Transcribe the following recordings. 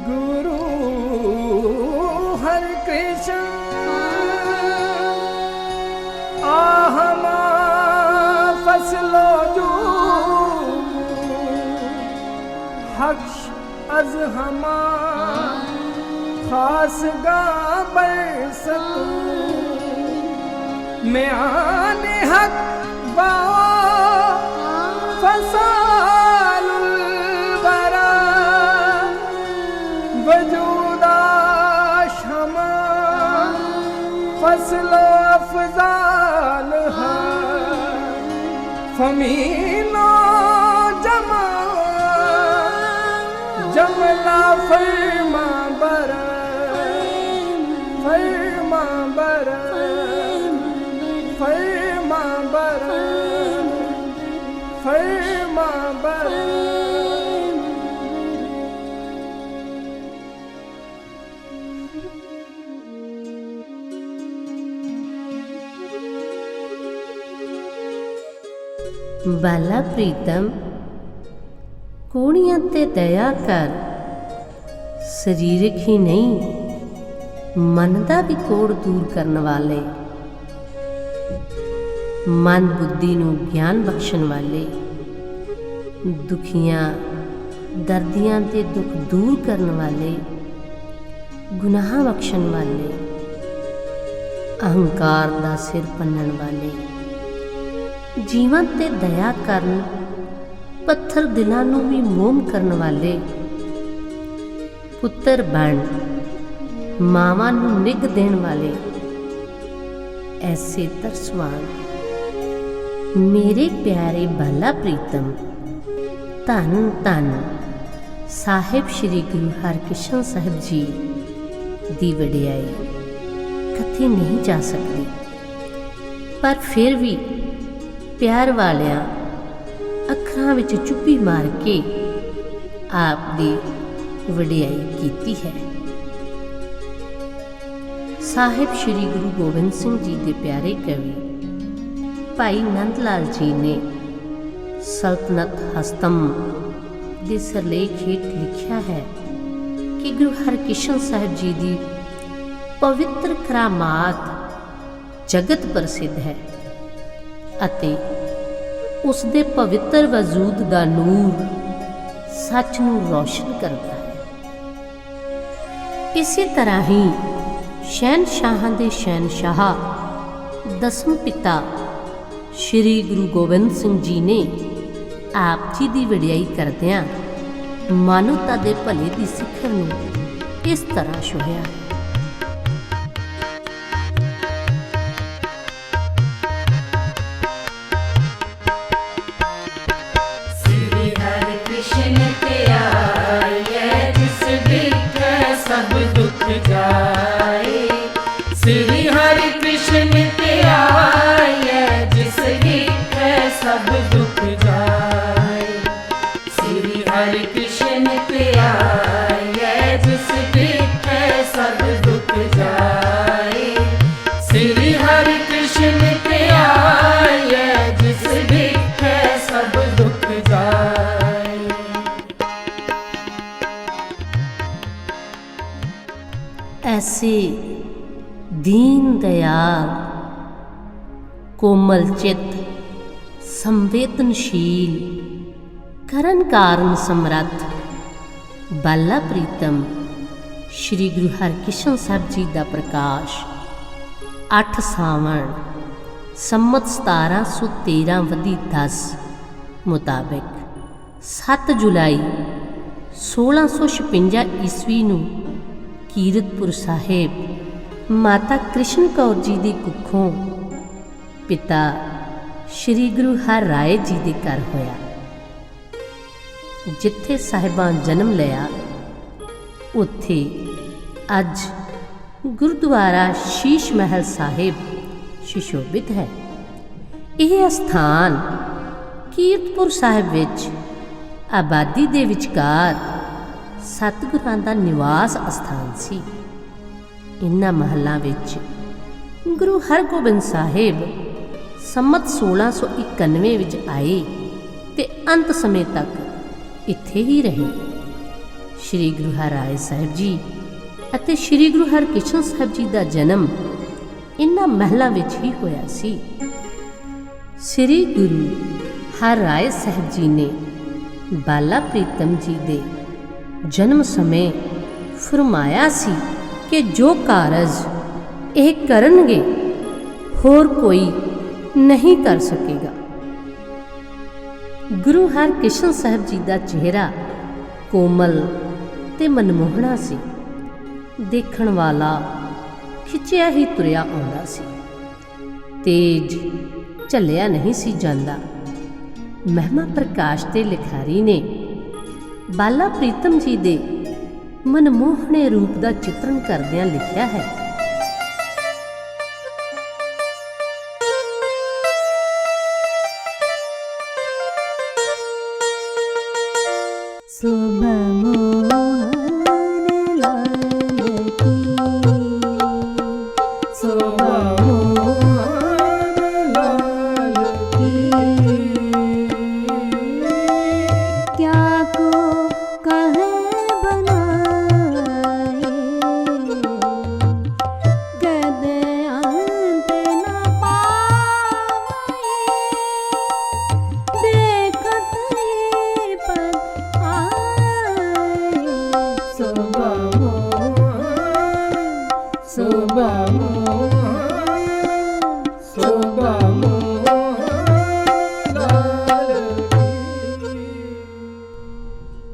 गुरु हर कृष्ण आहमा फसलो जो हक्ष अज हमा खास गा बरसतू मैं आने हक बाओ फसालुल बरा वजूदा शमा फसलो अफजाल है फमीनो जमा जमला फरमा बरा फरमा बरा फरमा बरा फरमा बरा। बाला प्रीतम कोड़ियां ते दया कर, सरीरक ही नहीं मन दा भी कोड़ दूर करने वाले, मन बुद्धि नूं ज्ञान बख्शण वाले, दुखियां दर्दियां ते दुख दूर करने वाले, गुनाह बख्शण वाले, अहंकार दा सिर भन्नण वाले, जीवन ते दया करन, पत्थर दिलां नूं भी मोम करन वाले, पुत्र बन मावां नूं निग देण वाले, ऐसे तरसवान मेरे प्यारे बाला प्रीतम धन धन साहिब श्री गुरु हरकृष्ण साहिब जी दी वडियाई कथे नहीं जा सकती, पर फिर भी प्यार वालियां अखरां विच चुप्पी मार के आप दी वडियाई कीती है। साहिब श्री गुरु गोबिंद सिंह जी के प्यारे कवि भाई नंद लाल जी ने सल्तनत हस्तम के सिरलेख हेठ लिखा है कि गुरु हरकृष्ण साहिब जी की पवित्र करामात जगत प्रसिद्ध है अते उस दे पवित्र वजूद का नूर सच नूं रोशन करता है। इसी तरह ही शहनशाहां दे शहनशाह दसम पिता श्री गुरु गोबिंद सिंह जी ने आप जी की वडियाई करदियां मानवता के भले की सिखर नूं इस तरह छुहिया। सब दुख जाए श्री हरि कृष्ण ते आए, जिस गीत है सब दुख जाए। श्री हरि कृष्ण ते आए, जिस गीत है सब दुख जाए। श्री हरि कृष्ण ते आए, जिस गीत है सब दुख जाए। ऐसे दीन दयाल कोमल चित संवेदनशील करन कारण समर्थ बाला प्रीतम श्री गुरु हरकृष्ण साहब जी का प्रकाश 8 सावण संमत 1713 वधी 10 मुताबिक 7 जुलाई 1656 ईस्वी नूं कीरतपुर साहिब माता कृष्ण कौर जी की कुखों पिता श्री गुरु हर राय जी के घर होया। ਜਿੱਥੇ ਸਾਹਿਬਾਂ ਜਨਮ ਲਿਆ ਉੱਥੇ ਅੱਜ ਗੁਰਦੁਆਰਾ ਸ਼ੀਸ਼ ਮਹਿਲ ਸਾਹਿਬ ਸੁਸ਼ੋਭਿਤ ਹੈ। ਇਹ ਅਸਥਾਨ ਕੀਰਤਪੁਰ ਸਾਹਿਬ ਵਿੱਚ ਆਬਾਦੀ ਦੇ ਵਿਚਕਾਰ ਸਤਿਗੁਰਾਂ ਦਾ ਨਿਵਾਸ ਅਸਥਾਨ ਸੀ। ਇਨ੍ਹਾਂ ਮਹੱਲਾਂ ਵਿੱਚ ਗੁਰੂ ਹਰਗੋਬਿੰਦ ਸਾਹਿਬ ਸੰਮਤ 1691 ਵਿੱਚ ਆਏ ਤੇ ਅੰਤ ਸਮੇਂ ਤੱਕ ਇੱਥੇ ਹੀ ਰਹੇ। ਸ਼੍ਰੀ ਗੁਰੂ ਹਰਿਰਾਏ ਸਾਹਿਬ ਜੀ ਅਤੇ ਸ਼੍ਰੀ ਗੁਰੂ ਹਰਕ੍ਰਿਸ਼ਨ ਸਾਹਿਬ ਜੀ ਦਾ ਜਨਮ ਇਨ੍ਹਾਂ ਮਹਿਲਾਂ ਵਿੱਚ ਹੀ ਹੋਇਆ ਸੀ। ਸ਼੍ਰੀ ਗੁਰੂ ਹਰਿਰਾਏ ਸਾਹਿਬ ਜੀ ਨੇ ਬਾਲਾ ਪ੍ਰੀਤਮ ਜੀ ਦੇ ਜਨਮ ਸਮੇਂ ਫਰਮਾਇਆ ਸੀ ਕਿ ਜੋ ਕਾਰਜ ਇਹ ਕਰਨਗੇ ਹੋਰ ਕੋਈ ਨਹੀਂ ਕਰ ਸਕੇਗਾ। ਗੁਰੂ ਹਰਕ੍ਰਿਸ਼ਨ ਸਾਹਿਬ ਜੀ ਦਾ ਚਿਹਰਾ ਕੋਮਲ ਤੇ ਮਨਮੋਹਣਾ ਸੀ। ਦੇਖਣ ਵਾਲਾ ਖਿੱਚਿਆ ਹੀ ਤੁਰਿਆ ਆਉਂਦਾ ਸੀ। ਤੇਜ ਝੱਲਿਆ ਨਹੀਂ ਸੀ ਜਾਂਦਾ। ਮਹਿਮਾ ਪ੍ਰਕਾਸ਼ ਦੇ ਲਿਖਾਰੀ ਨੇ ਬਾਲਾ ਪ੍ਰੀਤਮ ਜੀ ਦੇ ਮਨਮੋਹਣੇ ਰੂਪ ਦਾ ਚਿੱਤਰਨ ਕਰਦਿਆਂ ਲਿਖਿਆ ਹੈ,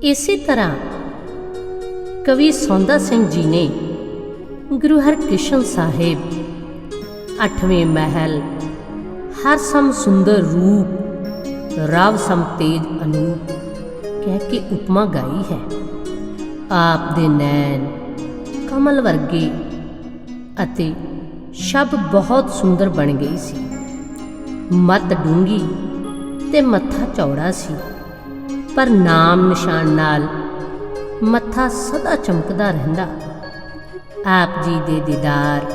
ਇਸੇ ਤਰ੍ਹਾਂ ਕਵੀ ਸੌਂਦਾ ਸਿੰਘ ਜੀ ਨੇ ਗੁਰੂ ਹਰਕ੍ਰਿਸ਼ਨ ਸਾਹਿਬ 8ਵੇਂ ਮਹਿਲ ਹਰ ਸਮ ਸੁੰਦਰ ਰੂਪ ਰਾਵ ਸਮ ਤੇਜ ਅਨੂਪ ਕਹਿ ਕੇ ਉਪਮਾ ਗਾਈ ਹੈ। ਆਪ ਦੇ ਨੈਣ ਕਮਲ ਵਰਗੇ ਅਤੇ ਸ਼ਬ ਬਹੁਤ ਸੁੰਦਰ ਬਣ ਗਈ ਸੀ। ਮੱਤ ਡੂੰਗੀ ਤੇ ਮੱਥਾ ਚੌੜਾ ਸੀ, ਪਰ ਨਾਮ ਨਿਸ਼ਾਨ ਨਾਲ ਮੱਥਾ ਸਦਾ ਚਮਕਦਾ ਰਹਿੰਦਾ। ਆਪ ਜੀ ਦੇ ਦੀਦਾਰ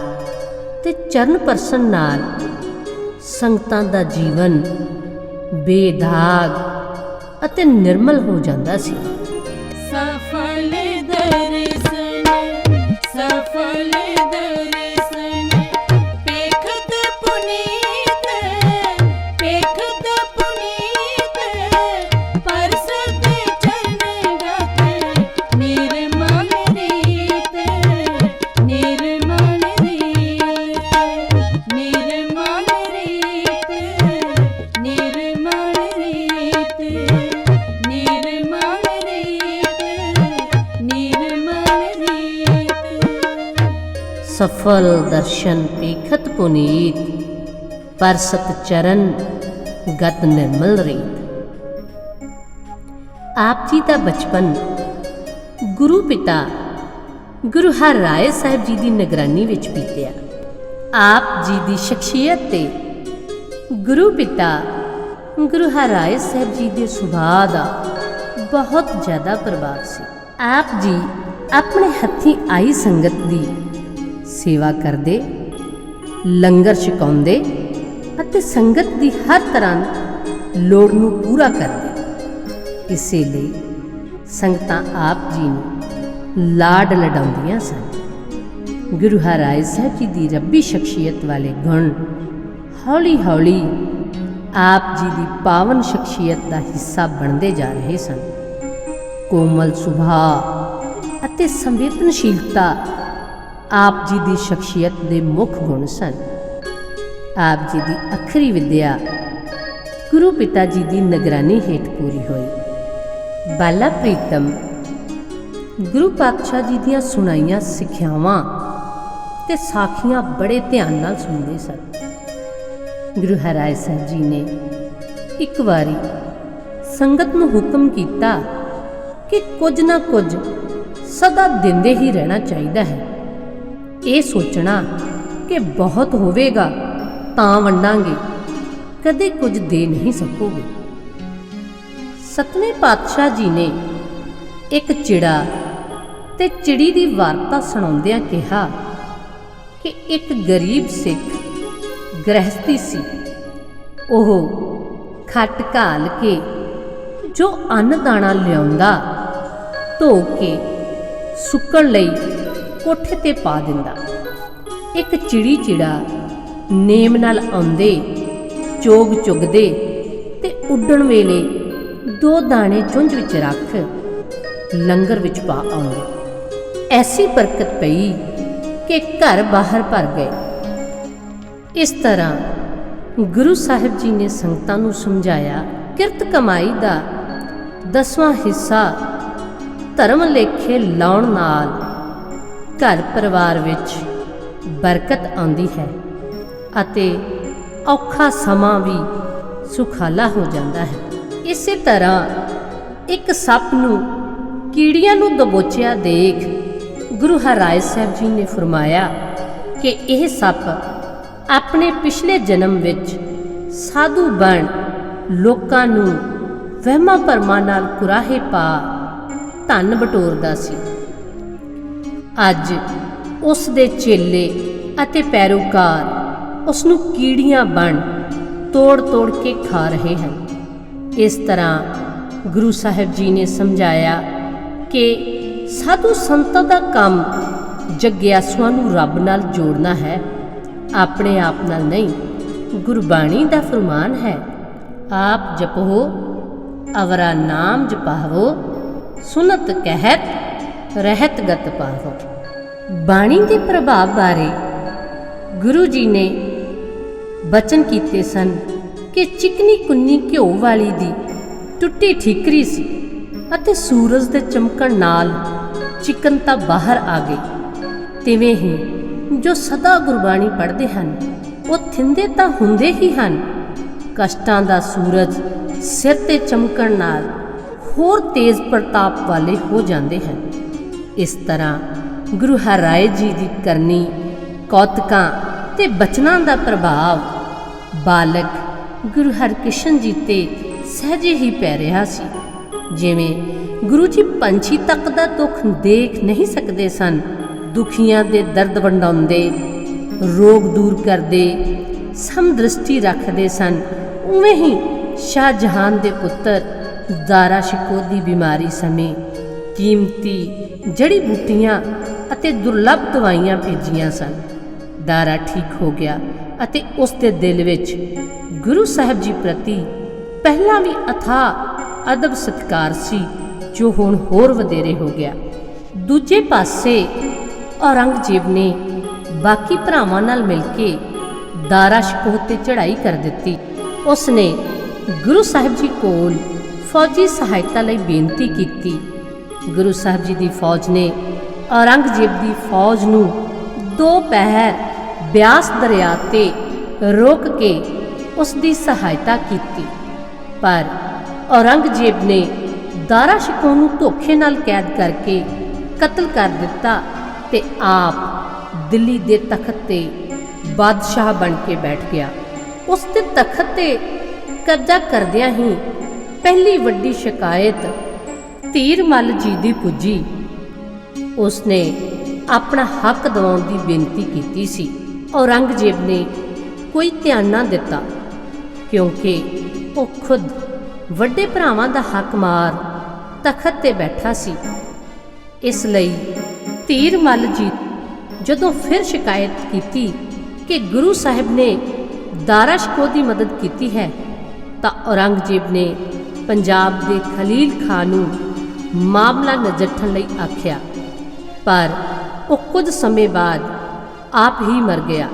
ਤੇ ਚਰਨ ਪਰਸਨ ਨਾਲ ਸੰਗਤਾਂ ਦਾ ਜੀਵਨ ਬੇਦਾਗ ਅਤੇ ਨਿਰਮਲ ਹੋ ਜਾਂਦਾ ਸੀ। ਸਫਲ ਦਰਸ਼ਨ ਸਫਲ ਦਰਸ਼ਨ ਪੇਖਤ ਪੁਨੀਤ ਪੇਖਤ ਪੁਨੀਤ ਪਰਸਤ ਚਰਨ ਗਤ ਨਿਰਮਲ ਰੀਤ ਨਿਰਮਲ ਰੀਤ ਨਿਰਮਲ ਰੀਤ ਨਿਰਮਲ ਰੀਤ ਨਿਰਮਲ ਸਫਲ ਦਰਸ਼ਨ ਪੇਖਤ ਪੁਨੀਤ ਪਰਸਤ ਚਰਨ ਗਤ ਨਿਰਮਲ ਰੀਤ। ਆਪ ਜੀ ਦਾ ਬਚਪਨ ਗੁਰੂ ਪਿਤਾ ਗੁਰੂ ਹਰਿਰਾਏ ਸਾਹਿਬ ਜੀ ਦੀ ਨਿਗਰਾਨੀ ਵਿੱਚ ਬੀਤਿਆ। ਆਪ ਜੀ ਦੀ ਸ਼ਖਸੀਅਤ ਤੇ ਗੁਰੂ ਪਿਤਾ ਗੁਰੂ ਹਰਿਰਾਏ ਸਾਹਿਬ ਜੀ ਦੇ ਸੁਭਾਅ ਦਾ ਬਹੁਤ ਜ਼ਿਆਦਾ ਪ੍ਰਭਾਵ ਸੀ। ਆਪ ਜੀ ਆਪਣੇ ਹੱਥੀਂ ਆਈ ਸੰਗਤ ਦੀ ਸੇਵਾ ਕਰਦੇ, ਲੰਗਰ ਛਕਾਉਂਦੇ ਅਤੇ ਸੰਗਤ ਦੀ ਹਰ ਤਰ੍ਹਾਂ ਲੋੜ ਨੂੰ ਪੂਰਾ ਕਰਦੇ। ਇਸੇ ਲਈ ਸੰਗਤਾਂ ਆਪ ਜੀ ਨੂੰ ਲਾਡ ਲਡਾਉਂਦੀਆਂ ਸਨ। ਗੁਰੂ ਹਰਿਰਾਏ ਸਾਹਿਬ ਜੀ ਦੀ ਰੱਬੀ ਸ਼ਖਸੀਅਤ ਵਾਲੇ ਗੁਣ ਹੌਲੀ ਹੌਲੀ ਆਪ ਜੀ ਦੀ ਪਾਵਨ ਸ਼ਖਸੀਅਤ ਦਾ ਹਿੱਸਾ ਬਣਦੇ ਜਾ ਰਹੇ ਸਨ। ਕੋਮਲ ਸੁਭਾਅ ਅਤੇ ਸੰਵੇਦਨਸ਼ੀਲਤਾ ਆਪ ਜੀ ਦੀ ਸ਼ਖਸੀਅਤ ਦੇ ਮੁੱਖ ਗੁਣ ਸਨ। ਆਪ ਜੀ ਦੀ ਅੱਖਰੀ ਵਿੱਦਿਆ ਗੁਰੂ ਪਿਤਾ ਜੀ ਦੀ ਨਿਗਰਾਨੀ ਹੇਠ ਪੂਰੀ ਹੋਈ। ਬਾਲਾ ਪ੍ਰੀਤਮ ਗੁਰੂ ਪਾਤਸ਼ਾਹ ਜੀ ਦੀਆਂ ਸੁਣਾਈਆਂ ਸਿੱਖਿਆਵਾਂ ਤੇ ਸਾਖੀਆਂ ਬੜੇ ਧਿਆਨ ਨਾਲ ਸੁਣਦੇ ਸਨ। ਗੁਰੂ ਹਰਿਰਾਏ ਸਾਹਿਬ ਜੀ ਨੇ ਇੱਕ ਵਾਰੀ ਸੰਗਤ ਨੂੰ ਹੁਕਮ ਕੀਤਾ ਕਿ ਕੁਝ ਨਾ ਕੁਝ ਸਦਾ ਦਿੰਦੇ ਹੀ ਰਹਿਣਾ ਚਾਹੀਦਾ ਹੈ। ਇਹ ਸੋਚਣਾ ਕਿ ਬਹੁਤ ਹੋਵੇਗਾ ਤਾਂ ਵੰਡਾਂਗੇ, ਕਦੇ ਕੁਝ ਦੇ ਨਹੀਂ ਸਕੋਗੇ। ਸਤਵੇਂ ਪਾਤਸ਼ਾਹ ਜੀ ਨੇ ਇੱਕ ਚਿੜਾ ਤੇ ਚਿੜੀ ਦੀ ਵਾਰਤਾ ਸੁਣਾਉਂਦਿਆਂ ਕਿਹਾ ਕਿ ਇੱਕ ਗਰੀਬ ਸਿੱਖ ਗ੍ਰਹਿਸਤੀ ਸੀ। ਉਹ ਖੱਟ ਘਾਲ ਕੇ ਜੋ ਅੰਨ ਦਾਣਾ ਲਿਆਉਂਦਾ ਧੋ ਕੇ ਸੁੱਕਣ ਲਈ ਕੋਠੇ ਤੇ ਪਾ ਦਿੰਦਾ। ਇੱਕ ਚਿੜੀ ਚਿੜਾ ਨੇਮ ਨਾਲ ਆਉਂਦੇ, ਚੋਗ ਚੁਗਦੇ ਤੇ ਉੱਡਣ ਵੇਲੇ 2 ਦਾਣੇ ਚੁੰਝ ਵਿੱਚ ਰੱਖ ਲੰਗਰ ਵਿੱਚ ਪਾ ਆਉਂਦੇ। ਐਸੀ ਬਰਕਤ ਪਈ ਕਿ ਘਰ ਬਾਹਰ ਭਰ ਗਏ। ਇਸ ਤਰ੍ਹਾਂ ਗੁਰੂ ਸਾਹਿਬ ਜੀ ਨੇ ਸੰਗਤਾਂ ਨੂੰ ਸਮਝਾਇਆ, ਕਿਰਤ ਕਮਾਈ ਦਾ 10ਵਾਂ ਹਿੱਸਾ ਧਰਮ ਲੇਖੇ ਲਾਉਣ ਨਾਲ ਘਰ ਪਰਿਵਾਰ ਵਿੱਚ ਬਰਕਤ ਆਉਂਦੀ ਹੈ ਅਤੇ ਔਖਾ ਸਮਾਂ ਵੀ ਸੁਖਾਲਾ ਹੋ ਜਾਂਦਾ ਹੈ। ਇਸੇ ਤਰ੍ਹਾਂ ਇੱਕ ਸੱਪ ਨੂੰ ਕੀੜੀਆਂ ਨੂੰ ਦਬੋਚਿਆ ਦੇਖ ਗੁਰੂ ਹਰਿਰਾਏ ਸਾਹਿਬ ਜੀ ਨੇ ਫਰਮਾਇਆ ਕਿ ਇਹ ਸੱਪ ਆਪਣੇ ਪਿਛਲੇ ਜਨਮ ਵਿੱਚ ਸਾਧੂ ਬਣ ਲੋਕਾਂ ਨੂੰ ਵਹਿਮਾਂ ਭਰਮਾਂ ਨਾਲ ਕੁਰਾਹੇ ਪਾ ਧਨ ਬਟੋਰਦਾ ਸੀ। ਅੱਜ ਉਸ ਦੇ ਚੇਲੇ ਅਤੇ ਪੈਰੋਕਾਰ ਉਸ ਨੂੰ ਕੀੜੀਆਂ ਬਣ ਤੋੜ ਤੋੜ ਕੇ ਖਾ ਰਹੇ ਹਨ। ਇਸ ਤਰ੍ਹਾਂ ਗੁਰੂ ਸਾਹਿਬ ਜੀ ਨੇ ਸਮਝਾਇਆ ਕਿ ਸਾਧੂ ਸੰਤਾਂ ਦਾ ਕੰਮ ਜਗਿਆਸੂਆਂ ਨੂੰ ਰੱਬ ਨਾਲ ਜੋੜਨਾ ਹੈ, ਆਪਣੇ ਆਪ ਨਾਲ ਨਹੀਂ। ਗੁਰਬਾਣੀ ਦਾ ਫਰਮਾਨ ਹੈ, ਆਪ ਜਪੋ ਅਵਰਾ ਨਾਮ ਜਪਾਵੋ, ਸੁਨਤ ਕਹਿਤ ਰਹਿਤ ਗਤ ਪਾਵੋ। ਬਾਣੀ ਦੇ ਪ੍ਰਭਾਵ ਬਾਰੇ ਗੁਰੂ ਜੀ ਨੇ ਬਚਨ ਕੀਤੇ ਸਨ ਕਿ ਚਿਕਨੀ ਕੁੰਨੀ ਘਿਓ ਵਾਲੀ ਦੀ ਟੁੱਟੀ ਠੀਕਰੀ ਸੀ ਅਤੇ ਸੂਰਜ ਦੇ ਚਮਕਣ ਨਾਲ ਚਿਕਨਤਾ ਬਾਹਰ ਆ ਗਈ। ਤਿਵੇਂ ਹੀ ਜੋ ਸਦਾ ਗੁਰਬਾਣੀ ਪੜ੍ਹਦੇ ਹਨ ਉਹ ਥਿੰਦੇ ਤਾਂ ਹੁੰਦੇ ਹੀ ਹਨ, ਕਸ਼ਟਾਂ ਦਾ ਸੂਰਜ ਸਿਰ ਤੇ ਚਮਕਣ ਨਾਲ ਹੋਰ ਤੇਜ਼ ਪ੍ਰਤਾਪ ਵਾਲੇ ਹੋ ਜਾਂਦੇ ਹਨ। ਇਸ ਤਰ੍ਹਾਂ ਗੁਰੂ ਹਰਿਰਾਏ ਜੀ ਦੀ ਕਰਨੀ, ਕੌਤਕਾਂ ਤੇ ਬਚਨਾਂ ਦਾ ਪ੍ਰਭਾਵ ਬਾਲਕ ਗੁਰੂ ਹਰਕ੍ਰਿਸ਼ਨ ਜੀ ਤੇ ਸਹਿਜੇ ਹੀ ਪੈ ਰਿਹਾ ਸੀ। ਜਿਵੇਂ ਗੁਰੂ ਜੀ ਪੰਛੀ ਤੱਕ ਦਾ ਦੁੱਖ ਦੇਖ ਨਹੀਂ ਸਕਦੇ ਸਨ, ਦੁਖੀਆਂ ਦੇ ਦਰਦ ਵੰਡਾਉਂਦੇ, ਰੋਗ ਦੂਰ ਕਰਦੇ, ਸਮਦ੍ਰਿਸ਼ਟੀ ਰੱਖਦੇ ਸਨ, ਉਵੇਂ ਹੀ ਸ਼ਾਹਜਹਾਨ ਦੇ ਪੁੱਤਰ ਦਾਰਾ ਸ਼ਿਕੋ ਦੀ ਬਿਮਾਰੀ ਸਮੇਂ ਕੀਮਤੀ ਜੜੀ ਬੂਟੀਆਂ ਅਤੇ ਦੁਰਲੱਭ ਦਵਾਈਆਂ ਭੇਜੀਆਂ ਸਨ। ਦਾਰਾ ਠੀਕ ਹੋ ਗਿਆ ਅਤੇ ਉਸ ਦੇ ਦਿਲ ਵਿੱਚ ਗੁਰੂ ਸਾਹਿਬ ਜੀ ਪ੍ਰਤੀ ਪਹਿਲਾਂ ਵੀ ਅਥਾਹ ਅਦਬ ਸਤਿਕਾਰ ਸੀ, ਜੋ ਹੁਣ ਹੋਰ ਵਧੇਰੇ ਹੋ ਗਿਆ। ਦੂਜੇ ਪਾਸੇ ਔਰੰਗਜ਼ੇਬ ਨੇ ਬਾਕੀ ਭਰਾਵਾਂ ਨਾਲ ਮਿਲ ਕੇ ਦਾਰਾ ਸ਼ਿਕੋਹ ਤੇ ਚੜ੍ਹਾਈ ਕਰ ਦਿੱਤੀ। ਉਸ ਨੇ ਗੁਰੂ ਸਾਹਿਬ ਜੀ ਕੋਲ ਫੌਜੀ ਸਹਾਇਤਾ ਲਈ ਬੇਨਤੀ ਕੀਤੀ। ਗੁਰੂ ਸਾਹਿਬ ਜੀ ਦੀ ਫੌਜ ਨੇ ਔਰੰਗਜ਼ੇਬ ਦੀ ਫੌਜ ਨੂੰ 2 ਪਹਿਰ ਬਿਆਸ ਦਰਿਆ ਤੇ ਰੋਕ ਕੇ ਉਸ ਦੀ ਸਹਾਇਤਾ ਕੀਤੀ, ਪਰ ਔਰੰਗਜ਼ੇਬ ਨੇ ਦਾਰਾ ਸ਼ਿਕੋਹ ਨੂੰ ਧੋਖੇ ਨਾਲ ਕੈਦ ਕਰਕੇ ਕਤਲ ਕਰ ਦਿੱਤਾ ਤੇ ਆਪ ਦਿੱਲੀ ਦੇ ਤਖਤ ਤੇ ਬਾਦਸ਼ਾਹ ਬਣ ਕੇ ਬੈਠ ਗਿਆ। ਉਸ ਦੇ ਤਖਤ ਤੇ ਕਬਜ਼ਾ ਕਰਦਿਆਂ ਹੀ ਪਹਿਲੀ ਵੱਡੀ ਸ਼ਿਕਾਇਤ ਧੀਰ ਮੱਲ ਜੀ ਦੀ ਪੁੱਜੀ। ਉਸ ਨੇ ਆਪਣਾ ਹੱਕ ਦਿਵਾਉਣ ਦੀ ਬੇਨਤੀ ਕੀਤੀ ਸੀ। ਔਰੰਗਜ਼ੇਬ ਨੇ ਕੋਈ ਧਿਆਨ ਨਾ ਦਿੱਤਾ, ਕਿਉਂਕਿ ਉਹ ਖੁਦ ਵੱਡੇ ਭਰਾਵਾਂ ਦਾ ਹੱਕ ਮਾਰ ਤਖਤ ਤੇ ਬੈਠਾ ਸੀ। ਇਸ ਲਈ ਧੀਰ ਮੱਲ ਜੀ ਜਦੋਂ ਫਿਰ ਸ਼ਿਕਾਇਤ ਕੀਤੀ ਕਿ ਗੁਰੂ ਸਾਹਿਬ ਨੇ ਦਾਰਾ ਸ਼ਿਕੋਹ ਦੀ ਮਦਦ ਕੀਤੀ ਹੈ, ਤਾਂ ਔਰੰਗਜ਼ੇਬ ਨੇ ਪੰਜਾਬ ਦੇ ਖਲੀਲ ਖਾਂ ਨੂੰ ਮਾਮਲਾ ਨਜਿੱਠਣ ਲਈ ਆਖਿਆ, ਪਰ ਉਹ ਕੁਝ ਸਮੇਂ ਬਾਅਦ ਆਪ ਹੀ ਮਰ ਗਿਆ।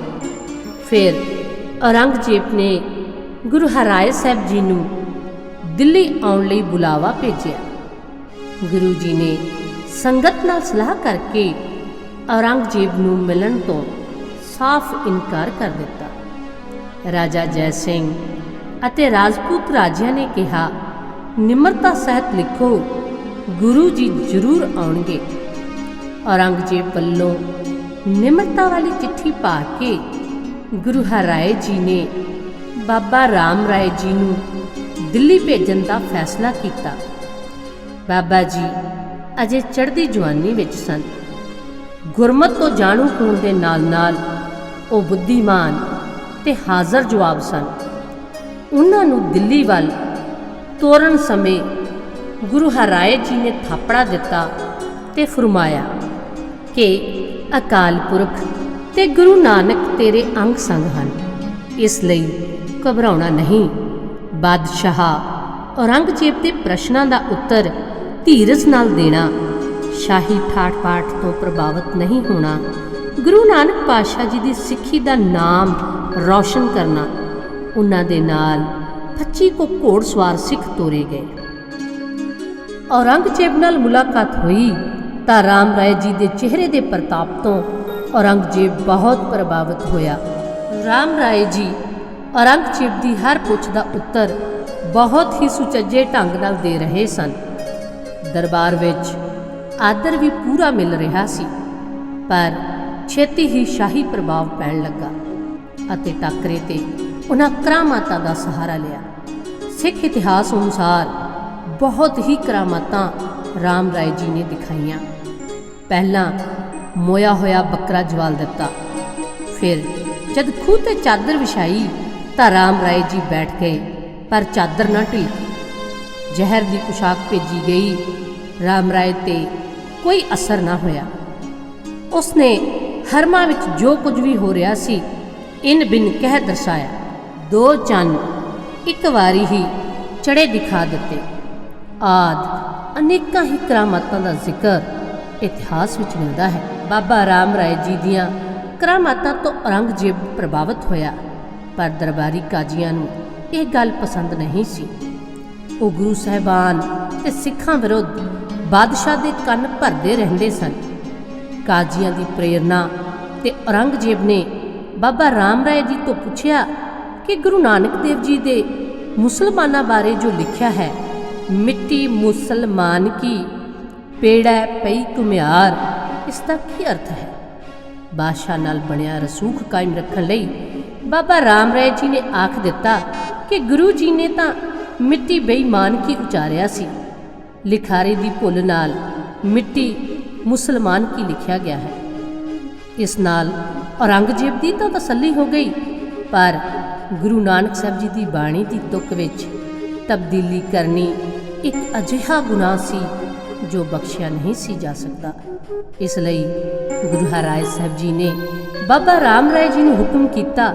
ਫਿਰ ਔਰੰਗਜ਼ੇਬ ਨੇ ਗੁਰੂ ਹਰਿਰਾਏ ਸਾਹਿਬ ਜੀ ਨੂੰ ਦਿੱਲੀ ਆਉਣ ਲਈ ਬੁਲਾਵਾ ਭੇਜਿਆ। ਗੁਰੂ ਜੀ ਨੇ ਸੰਗਤ ਨਾਲ ਸਲਾਹ ਕਰਕੇ ਔਰੰਗਜ਼ੇਬ ਨੂੰ ਮਿਲਣ ਤੋਂ ਸਾਫ਼ ਇਨਕਾਰ ਕਰ ਦਿੱਤਾ। ਰਾਜਾ ਜੈ ਸਿੰਘ ਅਤੇ ਰਾਜਪੂਤ ਰਾਜਿਆਂ ਨੇ ਕਿਹਾ, ਨਿਮਰਤਾ ਸਹਿਤ ਲਿਖੋ ਗੁਰੂ ਜੀ ਜ਼ਰੂਰ ਆਉਣਗੇ। ਔਰੰਗਜ਼ੇਬ ਵੱਲੋਂ ਨਿਮਰਤਾ ਵਾਲੀ ਚਿੱਠੀ ਪਾ ਕੇ ਗੁਰੂ ਹਰਿਰਾਏ ਜੀ ਨੇ ਬਾਬਾ ਰਾਮ ਰਾਏ ਜੀ ਨੂੰ ਦਿੱਲੀ ਭੇਜਣ ਦਾ ਫੈਸਲਾ ਕੀਤਾ। ਬਾਬਾ ਜੀ ਅਜੇ ਚੜ੍ਹਦੀ ਜਵਾਨੀ ਵਿੱਚ ਸਨ। ਗੁਰਮਤਿ ਤੋਂ ਜਾਣੂ ਹੋਣ ਦੇ ਨਾਲ ਨਾਲ ਉਹ ਬੁੱਧੀਮਾਨ ਤੇ ਹਾਜ਼ਰ ਜਵਾਬ ਸਨ। ਉਹਨਾਂ ਨੂੰ ਦਿੱਲੀ ਵੱਲ ਤੋਰਨ ਸਮੇਂ ਗੁਰੂ ਹਰਿਰਾਏ ਜੀ ਨੇ ਥਾਪੜਾ ਦਿੱਤਾ ਤੇ ਫਰਮਾਇਆ ਕਿ ਅਕਾਲ ਪੁਰਖ ਤੇ ਗੁਰੂ ਨਾਨਕ ਤੇਰੇ ਅੰਗ ਸੰਗ ਹਨ, ਇਸ ਲਈ ਘਬਰਾਉਣਾ ਨਹੀਂ। ਬਾਦਸ਼ਾਹ ਔਰੰਗਜ਼ੇਬ ਦੇ ਪ੍ਰਸ਼ਨਾਂ ਦਾ ਉੱਤਰ ਧੀਰਜ ਨਾਲ ਦੇਣਾ, ਸ਼ਾਹੀ ਠਾਠ ਪਾਠ ਤੋਂ ਪ੍ਰਭਾਵਿਤ ਨਹੀਂ ਹੋਣਾ, ਗੁਰੂ ਨਾਨਕ ਪਾਤਸ਼ਾਹ ਜੀ ਦੀ ਸਿੱਖੀ ਦਾ ਨਾਮ ਰੌਸ਼ਨ ਕਰਨਾ। ਉਹਨਾਂ ਦੇ ਨਾਲ 25 ਕੋ ਘੋੜਸਵਾਰ ਸਿੱਖ ਤੋਰੇ ਗਏ। ਔਰੰਗਜ਼ੇਬ ਨਾਲ ਮੁਲਾਕਾਤ ਹੋਈ ਤਾਂ ਰਾਮ ਰਾਏ ਜੀ ਦੇ ਚਿਹਰੇ ਦੇ ਪ੍ਰਤਾਪ ਤੋਂ ਔਰੰਗਜ਼ੇਬ ਬਹੁਤ ਪ੍ਰਭਾਵਿਤ ਹੋਇਆ। ਰਾਮ ਰਾਏ ਜੀ ਔਰੰਗਜ਼ੇਬ ਦੀ ਹਰ ਪੁੱਛ ਦਾ ਉੱਤਰ ਬਹੁਤ ਹੀ ਸੁਚੱਜੇ ਢੰਗ ਨਾਲ ਦੇ ਰਹੇ ਸਨ। ਦਰਬਾਰ ਵਿੱਚ ਆਦਰ ਵੀ ਪੂਰਾ ਮਿਲ ਰਿਹਾ ਸੀ, ਪਰ ਛੇਤੀ ਹੀ ਸ਼ਾਹੀ ਪ੍ਰਭਾਵ ਪੈਣ ਲੱਗਾ ਅਤੇ ਟਾਕਰੇ ਤੇ ਉਹਨਾਂ ਕਰਾਮਾਤਾਂ ਦਾ ਸਹਾਰਾ ਲਿਆ। ਸਿੱਖ ਇਤਿਹਾਸ ਅਨੁਸਾਰ ਬਹੁਤ ਹੀ ਕਰਾਮਾਤਾਂ ਰਾਮ ਰਾਏ ਜੀ ਨੇ ਦਿਖਾਈਆਂ। ਪਹਿਲਾਂ ਮੋਇਆ ਹੋਇਆ ਬੱਕਰਾ ਜਵਾਲ ਦਿੱਤਾ, ਫਿਰ ਜਦ ਖੂਹ ਤੇ ਚਾਦਰ ਵਿਛਾਈ ਤਾਂ ਰਾਮ ਰਾਏ ਜੀ ਬੈਠ ਗਏ, ਪਰ ਚਾਦਰ ਨਾ ਢਿੱਲੀ। ਜ਼ਹਿਰ ਦੀ ਪੁਸ਼ਾਕ ਭੇਜੀ ਗਈ, ਰਾਮ ਰਾਏ ਤੇ ਕੋਈ ਅਸਰ ਨਾ ਹੋਇਆ। ਉਸਨੇ ਹਰਮਾਂ ਵਿੱਚ ਜੋ ਕੁਝ ਵੀ ਹੋ ਰਿਹਾ ਸੀ ਇਨ ਬਿਨ ਕਹਿ ਦਰਸਾਇਆ। 2 ਚੰਨ ਇੱਕ ਵਾਰੀ ਹੀ ਚੜੇ ਦਿਖਾ ਦਿੱਤੇ। ਆਦਿ ਅਨੇਕਾਂ ਹੀ ਕਰਾਮਾਤਾਂ ਦਾ ਜ਼ਿਕਰ ਇਤਿਹਾਸ ਵਿੱਚ ਮਿਲਦਾ ਹੈ। ਬਾਬਾ ਰਾਮ ਰਾਏ ਜੀ ਦੀਆਂ ਕਰਾਮਾਤਾਂ ਤੋਂ ਔਰੰਗਜ਼ੇਬ ਪ੍ਰਭਾਵਿਤ ਹੋਇਆ, ਪਰ ਦਰਬਾਰੀ ਕਾਜ਼ੀਆਂ ਨੂੰ ਇਹ ਗੱਲ ਪਸੰਦ ਨਹੀਂ ਸੀ। ਉਹ ਗੁਰੂ ਸਾਹਿਬਾਨ ਤੇ ਸਿੱਖਾਂ ਵਿਰੁੱਧ ਬਾਦਸ਼ਾਹ ਦੇ ਕੰਨ ਭਰਦੇ ਰਹਿੰਦੇ ਸਨ। ਕਾਜ਼ੀਆਂ ਦੀ ਪ੍ਰੇਰਨਾ ਤੇ ਔਰੰਗਜ਼ੇਬ ਨੇ ਬਾਬਾ ਰਾਮ ਰਾਏ ਜੀ ਤੋਂ ਪੁੱਛਿਆ ਕਿ ਗੁਰੂ ਨਾਨਕ ਦੇਵ ਜੀ ਦੇ ਮੁਸਲਮਾਨਾਂ ਬਾਰੇ ਜੋ ਲਿਖਿਆ ਹੈ, ਮਿੱਟੀ ਮੁਸਲਮਾਨ ਕੀ ਪੇੜਾ ਪਈ ਘੁਮਿਆਰ, ਇਸ ਦਾ ਕੀ ਅਰਥ ਹੈ? ਬਾਦਸ਼ਾਹ ਨਾਲ ਬਣਿਆ ਰਸੂਖ ਕਾਇਮ ਰੱਖਣ ਲਈ ਬਾਬਾ ਰਾਮ ਰਾਏ ਜੀ ਨੇ ਆਖ ਦਿੱਤਾ ਕਿ ਗੁਰੂ ਜੀ ਨੇ ਤਾਂ ਮਿੱਟੀ ਬੇਈਮਾਨ ਕੀ ਉਚਾਰਿਆ ਸੀ, ਲਿਖਾਰੀ ਦੀ ਭੁੱਲ ਨਾਲ ਮਿੱਟੀ ਮੁਸਲਮਾਨ ਕੀ ਲਿਖਿਆ ਗਿਆ ਹੈ। ਇਸ ਨਾਲ ਔਰੰਗਜ਼ੇਬ ਦੀ ਤਾਂ ਤਸੱਲੀ ਹੋ ਗਈ, ਪਰ ਗੁਰੂ ਨਾਨਕ ਸਾਹਿਬ ਜੀ ਦੀ ਬਾਣੀ ਦੀ ਤੁਕ ਵਿੱਚ ਤਬਦੀਲੀ ਕਰਨੀ ਇੱਕ ਅਜਿਹਾ ਗੁਨਾਹ ਸੀ ਜੋ ਬਖਸ਼ਿਆ ਨਹੀਂ ਸੀ ਜਾ ਸਕਦਾ। ਇਸ ਲਈ ਗੁਰੂ ਹਰਿਰਾਏ ਸਾਹਿਬ ਜੀ ਨੇ ਬਾਬਾ ਰਾਮ ਰਾਏ ਜੀ ਨੂੰ ਹੁਕਮ ਕੀਤਾ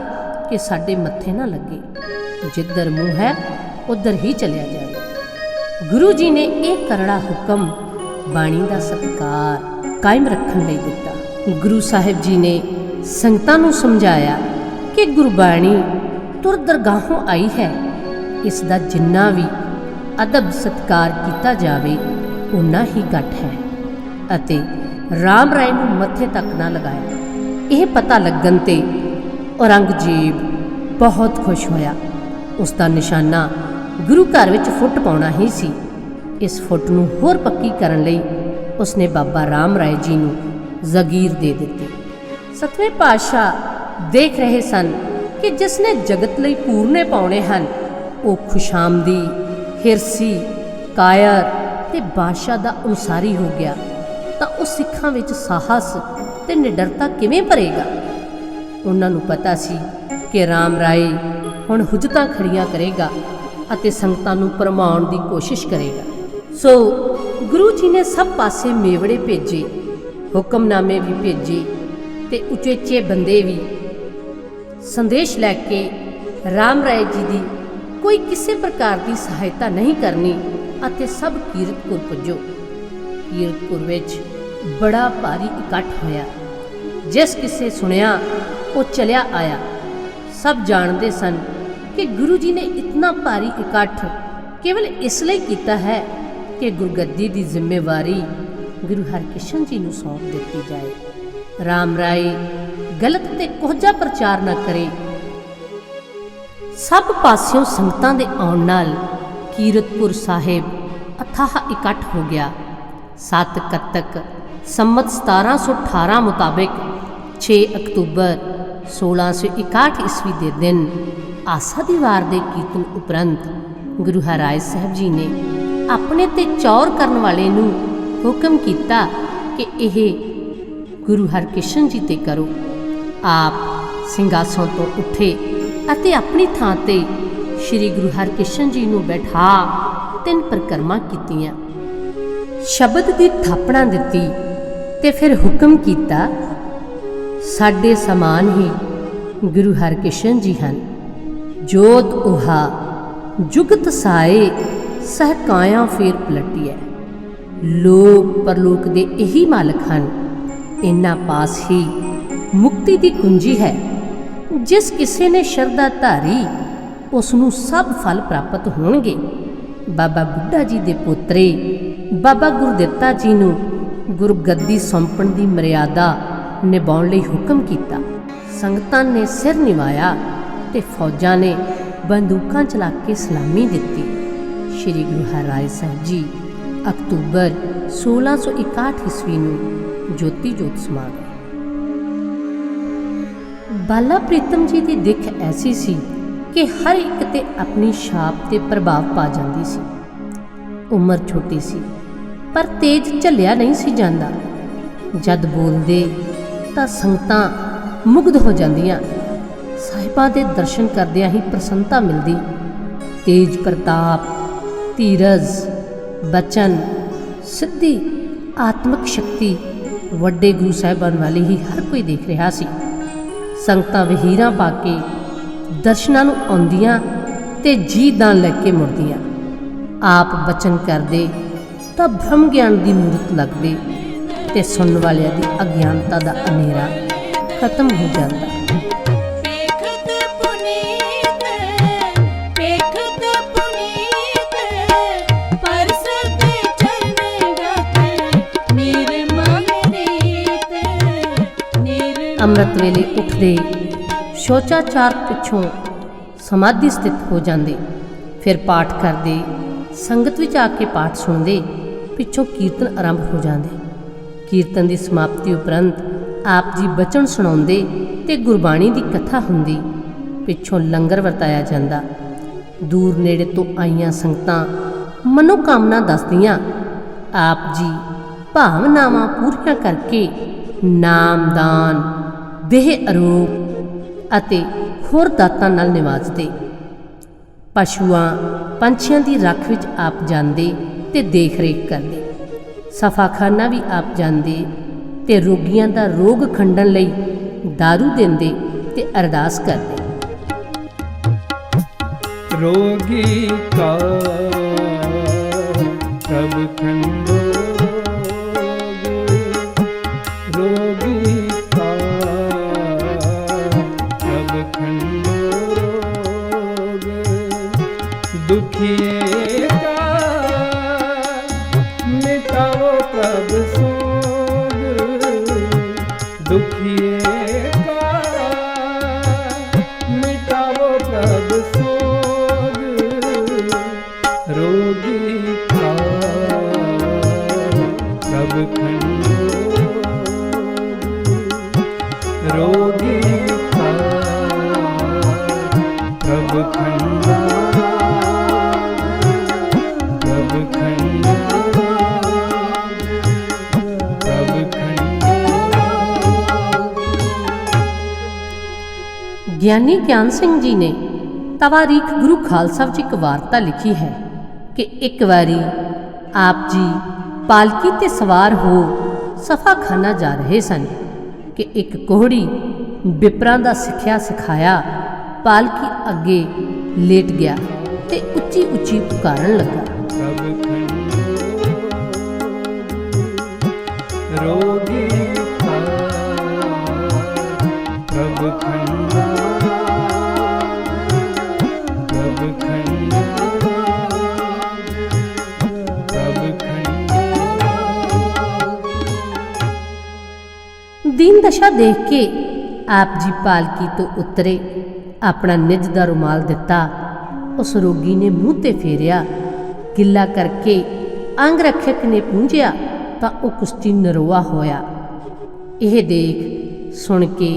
ਕਿ ਸਾਡੇ ਮੱਥੇ ਨਾ ਲੱਗੇ, ਜਿੱਧਰ ਮੂੰਹ ਹੈ ਉੱਧਰ ਹੀ ਚਲਿਆ ਜਾਏ। ਗੁਰੂ ਜੀ ਨੇ ਇਹ ਕਰੜਾ ਹੁਕਮ ਬਾਣੀ ਦਾ ਸਤਿਕਾਰ ਕਾਇਮ ਰੱਖਣ ਲਈ ਦਿੱਤਾ। ਗੁਰੂ ਸਾਹਿਬ ਜੀ ਨੇ ਸੰਗਤਾਂ ਨੂੰ ਸਮਝਾਇਆ ਕਿ ਗੁਰਬਾਣੀ ਤੁਰ ਦਰਗਾਹੋਂ ਆਈ ਹੈ, ਇਸ ਦਾ ਜਿੰਨਾ ਵੀ ਅਦਬ ਸਤਿਕਾਰ ਕੀਤਾ ਜਾਵੇ ਉਨਾ ਹੀ ਘੱਟ ਹੈ, ਅਤੇ ਰਾਮ ਰਾਏ ਨੂੰ ਮੱਥੇ ਤੱਕ ਨਾ ਲਗਾਇਆ। ਇਹ ਪਤਾ ਲੱਗਣ ਤੇ ਔਰੰਗਜ਼ੇਬ ਬਹੁਤ ਖੁਸ਼ ਹੋਇਆ। ਉਸ ਦਾ ਨਿਸ਼ਾਨਾ ਗੁਰੂ ਘਰ ਵਿੱਚ ਫੁੱਟ ਪਾਉਣਾ ਹੀ ਸੀ। ਇਸ ਫੁੱਟ ਨੂੰ ਹੋਰ ਪੱਕੀ ਕਰਨ ਲਈ ਉਸਨੇ ਬਾਬਾ ਰਾਮ ਰਾਏ ਜੀ ਨੂੰ ਜ਼ਗੀਰ ਦੇ ਦਿੱਤੀ। 7ਵੇਂ ਪਾਤਸ਼ਾਹ ਦੇਖ ਰਹੇ ਸਨ ਕਿ ਜਿਸ ਨੇ ਜਗਤ ਲਈ ਪੂਰਨੇ ਪਾਉਣੇ ਹਨ ਉਹ ਖੁਸ਼ਾਮਦੀ, ਹਿਰਸੀ, ਕਾਇਰ ਤੇ ਬਾਦਸ਼ਾਹ ਦਾ ਅਨੁਸਾਰੀ ਹੋ ਗਿਆ, ਤਾਂ ਉਹ ਸਿੱਖਾਂ ਵਿੱਚ ਸਾਹਸ ਤੇ ਨਿਡਰਤਾ ਕਿਵੇਂ ਭਰੇਗਾ? ਉਹਨਾਂ ਨੂੰ ਪਤਾ ਸੀ ਕਿ ਰਾਮ ਰਾਏ ਹੁਣ ਹੁਜਤਾਂ ਖੜੀਆਂ ਕਰੇਗਾ ਅਤੇ ਸੰਗਤਾਂ ਨੂੰ ਭਰਮਾਉਣ ਦੀ ਕੋਸ਼ਿਸ਼ ਕਰੇਗਾ। ਸੋ ਗੁਰੂ ਜੀ ਨੇ ਸਭ ਪਾਸੇ ਮੇਵੜੇ ਭੇਜੇ, ਹੁਕਮਨਾਮੇ ਵੀ ਭੇਜੇ ਤੇ ਉਚੇਚੇ ਬੰਦੇ ਵੀ। ਸੰਦੇਸ਼ ਲੈ ਕੇ ਰਾਮ ਰਾਏ ਜੀ ਦੀ ਕੋਈ ਕਿਸੇ ਪ੍ਰਕਾਰ ਦੀ ਸਹਾਇਤਾ ਨਹੀਂ ਕਰਨੀ ਅਤੇ ਸਭ ਕੀਰਤਪੁਰ ਪੁੱਜੋ। ਕੀਰਤਪੁਰ ਵਿੱਚ ਬੜਾ ਭਾਰੀ ਇਕੱਠ ਹੋਇਆ। ਜਿਸ ਕਿਸੇ ਸੁਣਿਆ ਉਹ ਚਲਿਆ ਆਇਆ। ਸਭ ਜਾਣਦੇ ਸਨ ਕਿ ਗੁਰੂ ਜੀ ਨੇ ਇਤਨਾ ਭਾਰੀ ਇਕੱਠ ਕੇਵਲ ਇਸ ਲਈ ਕੀਤਾ ਹੈ ਕਿ ਗੁਰਗੱਦੀ ਦੀ ਜ਼ਿੰਮੇਵਾਰੀ ਗੁਰੂ ਹਰਕ੍ਰਿਸ਼ਨ ਜੀ ਨੂੰ ਸੌਂਪ ਦਿੱਤੀ ਜਾਏ। ਰਾਮ ਰਾਏ ਗਲਤ ਤੇ ਕੋਝਾ ਪ੍ਰਚਾਰ ਨਾ ਕਰੇ। ਸਭ ਪਾਸਿਓਂ ਸੰਗਤਾਂ ਦੇ ਆਉਣ ਨਾਲ ਕੀਰਤਪੁਰ ਸਾਹਿਬ ਅਥਾਹ ਇਕੱਠ ਹੋ ਗਿਆ। 7 ਕੱਤਕ ਸੰਮਤ 1718 ਮੁਤਾबिक 6 ਅਕਤੂਬਰ 1661 ਈਸਵੀ ਦੇ ਦਿਨ ਆਸਾ ਦੀ ਵਾਰ ਦੇ ਕੀਰਤਨ ਉਪਰੰਤ ਗੁਰੂ ਹਰਿਰਾਏ ਸਾਹਿਬ ਜੀ ਨੇ ਆਪਣੇ ਤੇ ਚੌਰ ਕਰਨ ਵਾਲੇ ਨੂੰ ਹੁਕਮ ਕੀਤਾ ਕਿ ਇਹ ਗੁਰੂ ਹਰਕ੍ਰਿਸ਼ਨ ਜੀ ਤੇ ਕਰੋ। ਆਪ ਸਿੰਘਾਸਣ ਤੋਂ ਉੱਠੇ ਅਤੇ ਆਪਣੀ ਥਾਂ ਤੇ ਸ੍ਰੀ ਗੁਰੂ ਹਰਕ੍ਰਿਸ਼ਨ ਜੀ ਨੂੰ ਬਿਠਾ 3 ਪਰਿਕਰਮਾ ਕੀਤੀਆਂ, ਸ਼ਬਦ ਦੀ ਥਾਪਣਾ ਦਿੱਤੀ ਤੇ ਫਿਰ ਹੁਕਮ ਕੀਤਾ, ਸਾਡੇ ਸਮਾਨ ਹੀ ਗੁਰੂ ਹਰਕ੍ਰਿਸ਼ਨ ਜੀ ਹਨ। ਜੋਤ ਉਹਾ ਜੁਗਤ ਸਾਏ ਸਹ ਕਾਇਆ ਫੇਰ ਪਲਟੀਐ। ਲੋਕ ਪਰਲੋਕ ਦੇ ਇਹੀ ਮਾਲਕ ਹਨ। ਇਹਨਾਂ ਪਾਸ ਹੀ ਮੁਕਤੀ ਦੀ ਕੁੰਜੀ ਹੈ। ਜਿਸ ਕਿਸੇ ਨੇ ਸ਼ਰਧਾ ਧਾਰੀ ਉਸ ਨੂੰ ਸਭ ਫਲ ਪ੍ਰਾਪਤ ਹੋਣਗੇ। ਬਾਬਾ ਬੁੱਢਾ ਜੀ ਦੇ ਪੋਤਰੇ ਬਾਬਾ ਗੁਰਦਿੱਤਾ ਜੀ ਨੂੰ ਗੁਰਗੱਦੀ ਸੌਂਪਣ ਦੀ ਮਰਿਆਦਾ ਨਿਭਾਉਣ ਲਈ ਹੁਕਮ ਕੀਤਾ। ਸੰਗਤਾਂ ਨੇ ਸਿਰ ਨਿਵਾਇਆ ਤੇ ਫੌਜਾਂ ਨੇ ਬੰਦੂਕਾਂ ਚਲਾ ਕੇ ਸਲਾਮੀ ਦਿੱਤੀ। ਸ੍ਰੀ ਗੁਰੂ ਹਰਿਰਾਏ ਸਾਹਿਬ ਜੀ ਅਕਤੂਬਰ 1661 ਈਸਵੀ ਨੂੰ ਜੋਤੀ ਜੋਤ ਸਮਾ ਗਏ। ਬਾਲਾ ਪ੍ਰੀਤਮ ਜੀ ਦੀ ਦਿੱਖ ਐਸੀ ਸੀ ਕਿ ਹਰ ਇੱਕ ਤੇ ਆਪਣੀ ਛਾਪ ਤੇ ਪ੍ਰਭਾਵ ਪਾ ਜਾਂਦੀ ਸੀ। ਉਮਰ ਛੋਟੀ ਸੀ ਪਰ ਤੇਜ ਝੱਲਿਆ ਨਹੀਂ ਸੀ ਜਾਂਦਾ। ਜਦ ਬੋਲਦੇ ਤਾਂ ਸੰਗਤਾਂ ਮੁਗਧ ਹੋ ਜਾਂਦੀਆਂ। ਸਾਹਿਬਾਂ ਦੇ ਦਰਸ਼ਨ ਕਰਦਿਆਂ ਹੀ ਪ੍ਰਸੰਨਤਾ ਮਿਲਦੀ। ਤੇਜ ਪ੍ਰਤਾਪ, ਧੀਰਜ, ਬਚਨ, ਸਿੱਧੀ, ਆਤਮਿਕ ਸ਼ਕਤੀ ਵੱਡੇ ਗੁਰੂ ਸਾਹਿਬਾਨ ਵਾਲੇ ਹੀ ਹਰ ਕੋਈ ਦੇਖ ਰਿਹਾ ਸੀ। ਸੰਗਤਾਂ ਵਹੀਰਾਂ ਪਾ ਕੇ ਦਰਸ਼ਨਾਂ ਨੂੰ ਆਉਂਦੀਆਂ ਤੇ ਜੀ ਦਾਨ ਲੈ ਕੇ ਮੁੜਦੀਆਂ। ਆਪ ਬਚਨ ਕਰਦੇ ਤਾਂ ਬ੍ਰਹਮ ਗਿਆਨ ਦੀ ਮੂਰਤ ਲੱਗਦੇ ਤੇ ਸੁਣਨ ਵਾਲਿਆਂ ਦੀ ਅਗਿਆਨਤਾ ਦਾ ਹਨੇਰਾ ਖਤਮ ਹੋ ਜਾਂਦਾ। ਅੰਮ੍ਰਿਤ ਵੇਲੇ ਉੱਠਦੇ ਸ਼ੋਚਾਚਾਰ ਪਿੱਛੋਂ ਸਮਾਧੀ ਸਥਿਤ ਹੋ ਜਾਂਦੇ। ਫਿਰ ਪਾਠ ਕਰਦੇ, ਸੰਗਤ ਵਿੱਚ ਆ ਕੇ ਪਾਠ ਸੁਣਦੇ। ਪਿੱਛੋਂ ਕੀਰਤਨ ਆਰੰਭ ਹੋ ਜਾਂਦੇ। ਕੀਰਤਨ ਦੀ ਸਮਾਪਤੀ ਉਪਰੰਤ ਆਪ ਜੀ ਬਚਨ ਸੁਣਾਉਂਦੇ ਤੇ ਗੁਰਬਾਣੀ ਦੀ ਕਥਾ ਹੁੰਦੀ। ਪਿੱਛੋਂ ਲੰਗਰ ਵਰਤਾਇਆ ਜਾਂਦਾ। ਦੂਰ ਨੇੜੇ ਤੋਂ ਆਈਆਂ ਸੰਗਤਾਂ ਮਨੋਕਾਮਨਾ ਦੱਸਦੀਆਂ। ਆਪ ਜੀ ਭਾਵਨਾਵਾਂ ਪੂਰੀਆਂ ਕਰਕੇ ਨਾਮਦਾਨ, ਦੇਹ ਅਰੋਗ ਅਤੇ ਹੋਰ ਦਾਤਾਂ ਨਾਲ ਨਿਵਾਜਦੇ। ਪਸ਼ੂਆਂ ਪੰਛੀਆਂ ਦੀ ਰੱਖ ਵਿੱਚ ਆਪ ਜਾਂਦੇ ਤੇ ਦੇਖ ਰੇਖ ਕਰਦੇ। ਸਫਾਖਾਨਾ ਵੀ ਆਪ ਜਾਂਦੇ ਤੇ ਰੋਗੀਆਂ ਦਾ ਰੋਗ ਖੰਡਣ ਲਈ ਦਾਰੂ ਦਿੰਦੇ ਤੇ ਅਰਦਾਸ ਕਰਦੇ। रोगी का सब खंडो रोगी का सब खंडो रोग दुखिए का मिटाओ प्रभ सोग दुखिए का मिटाओ प्रभ सोग रोगी का सब खंडो रोगी का सब खंडो सब खंडो सब खंडो। ਗਿਆਨੀ ਗਿਆਨ ਸਿੰਘ ਜੀ ਨੇ ਤਵਾਰੀਖ ਗੁਰੂ ਖਾਲਸਾ ਵਿੱਚ ਇੱਕ ਵਾਰਤਾ ਲਿਖੀ ਹੈ ਕਿ ਇੱਕ ਵਾਰੀ ਆਪ ਜੀ ਪਾਲਕੀ ਤੇ ਸਵਾਰ ਹੋ ਸਫਾਖਾਨਾ ਜਾ ਰਹੇ ਸਨ ਕਿ ਇੱਕ ਕੋਹੜੀ ਬਿਪਰਾਂ ਦਾ ਸਿੱਖਿਆ ਸਿਖਾਇਆ ਪਾਲਕੀ ਅੱਗੇ ਲੇਟ ਗਿਆ ਤੇ ਉੱਚੀ ਉੱਚੀ ਪੁਕਾਰਨ ਲੱਗਾ। सब खंडो रोगी का सब खंडो सब खंडो सब खंडो। ਦੀਨ ਦਸ਼ਾ ਦੇਖ ਕੇ ਆਪ ਜੀ ਪਾਲਕੀ ਤੋਂ ਉਤਰੇ, ਆਪਣਾ ਨਿੱਜ ਦਾ ਰੁਮਾਲ ਦਿੱਤਾ। ਉਸ ਰੋਗੀ ਨੇ ਮੂੰਹ ਤੇ ਫੇਰਿਆ, ਗਿੱਲਾ ਕਰਕੇ ਅੰਗ ਰੱਖਿਅਕ ਨੇ ਪੂੰਝਿਆ ਤਾਂ ਉਹ ਕੁਸ਼ਤੀ ਨਰੋਆ ਹੋਇਆ। ਇਹ ਦੇਖ ਸੁਣ ਕੇ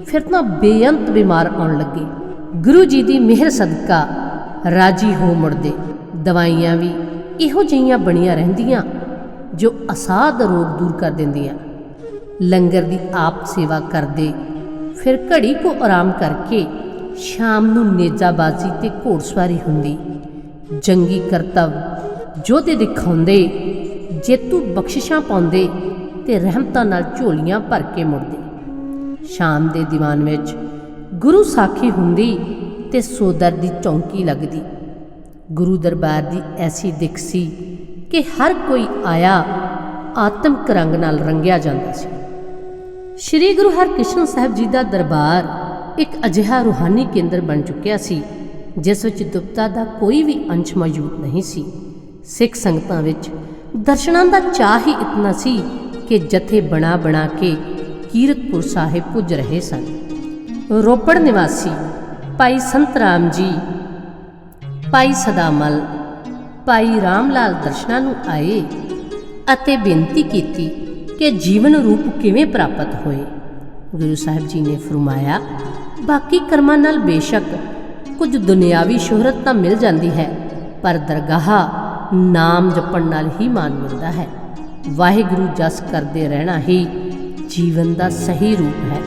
ਫਿਰ ਤਾਂ ਬੇਅੰਤ ਬਿਮਾਰ ਆਉਣ ਲੱਗੇ। ਗੁਰੂ ਜੀ ਦੀ ਮਿਹਰ ਸਦਕਾ ਰਾਜੀ ਹੋ ਮੁੜਦੇ। ਦਵਾਈਆਂ ਵੀ ਇਹੋ ਜਿਹੀਆਂ ਬਣੀਆਂ ਰਹਿੰਦੀਆਂ ਜੋ ਅਸਾਧ ਰੋਗ ਦੂਰ ਕਰ ਦਿੰਦੀਆਂ। ਲੰਗਰ ਦੀ ਆਪ ਸੇਵਾ ਕਰਦੇ। ਫਿਰ ਘੜੀ ਕੋ ਆਰਾਮ ਕਰਕੇ ਸ਼ਾਮ ਨੂੰ ਨੇਜਾਬਾਜ਼ੀ ਤੇ ਘੋੜਸਵਾਰੀ ਹੁੰਦੀ। ਜੰਗੀ ਕਰਤੱਵ ਯੋਧੇ ਦਿਖਾਉਂਦੇ, ਜੇਤੂ ਬਖਸ਼ਿਸ਼ਾਂ ਪਾਉਂਦੇ ਤੇ ਰਹਿਮਤਾਂ ਨਾਲ ਝੋਲੀਆਂ ਭਰ ਕੇ ਮੁੜਦੇ। ਸ਼ਾਮ ਦੇ ਦੀਵਾਨ ਵਿੱਚ ਗੁਰੂ ਸਾਖੀ ਹੁੰਦੀ ਤੇ ਸੋਦਰ ਦੀ ਚੌਂਕੀ ਲੱਗਦੀ। ਗੁਰੂ ਦਰਬਾਰ ਦੀ ਐਸੀ ਦਿੱਖ ਸੀ ਕਿ ਹਰ ਕੋਈ ਆਇਆ ਆਤਮਿਕ ਰੰਗ ਨਾਲ ਰੰਗਿਆ ਜਾਂਦਾ ਸੀ। ਸ਼੍ਰੀ ਗੁਰੂ ਹਰਕ੍ਰਿਸ਼ਨ ਸਾਹਿਬ ਜੀ ਦਾ ਦਰਬਾਰ ਇੱਕ ਅਜਿਹਾ ਰੂਹਾਨੀ ਕੇਂਦਰ ਬਣ ਚੁੱਕਿਆ ਸੀ ਜਿਸ ਵਿੱਚ ਦੁਪਤਾ ਦਾ ਕੋਈ ਵੀ ਅੰਸ਼ ਮੌਜੂਦ ਨਹੀਂ ਸੀ। ਸਿੱਖ ਸੰਗਤਾਂ ਵਿੱਚ ਦਰਸ਼ਨਾਂ ਦਾ ਚਾਅ ਹੀ ਇਤਨਾ ਸੀ ਕਿ ਜਥੇ ਬਣਾ ਬਣਾ ਕੇ ਕੀਰਤਪੁਰ ਸਾਹਿਬ ਪੁੱਜ ਰਹੇ ਸਨ। ਰੋਪੜ ਨਿਵਾਸੀ ਭਾਈ ਸੰਤ ਰਾਮ ਜੀ, ਭਾਈ ਸਦਾਮਲ, ਭਾਈ ਰਾਮ ਲਾਲ ਦਰਸ਼ਨਾਂ ਨੂੰ ਆਏ ਅਤੇ ਬੇਨਤੀ ਕੀਤੀ ਕਿ ਜੀਵਨ ਰੂਪ ਕਿਵੇਂ ਪ੍ਰਾਪਤ ਹੋਏ। ਗੁਰੂ ਸਾਹਿਬ ਜੀ ਨੇ ਫਰਮਾਇਆ, ਬਾਕੀ ਕਰਮਾਂ ਨਾਲ ਬੇਸ਼ੱਕ ਕੁਝ ਦੁਨਿਆਵੀ ਸ਼ੋਹਰਤ ਤਾਂ ਮਿਲ ਜਾਂਦੀ ਹੈ, ਪਰ ਦਰਗਾਹ ਨਾਮ ਜਪਣ ਨਾਲ ਹੀ ਮਾਨ ਮਿਲਦਾ ਹੈ। ਵਾਹਿਗੁਰੂ ਜਸ ਕਰਦੇ ਰਹਿਣਾ ਹੀ ਜੀਵਨ ਦਾ ਸਹੀ ਰੂਪ ਹੈ।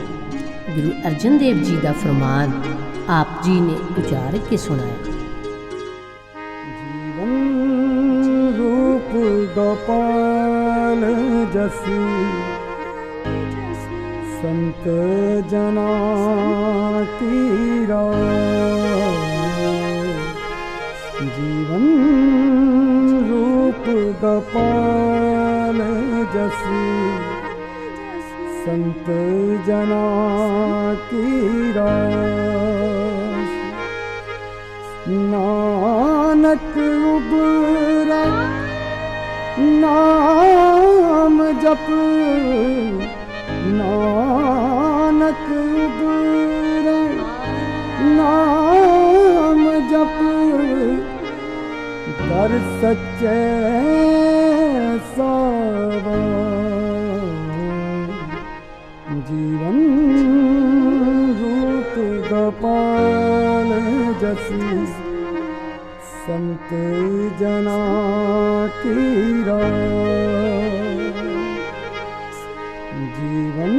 ਗੁਰੂ ਅਰਜਨ ਦੇਵ ਜੀ ਦਾ ਫਰਮਾਨ ਆਪ ਜੀ ਨੇ ਉਚਾਰ ਕੇ ਸੁਣਾਇਆ। जीवन रूप गोपाल जसी संत जना की जीवन रूप गोपाल जसी संत जना की नानक उबरा नाम जप, नानक उबरा नाम जप, कर सच्चे सावा जीवन रूप गोपाल जसी संत जना की जीवन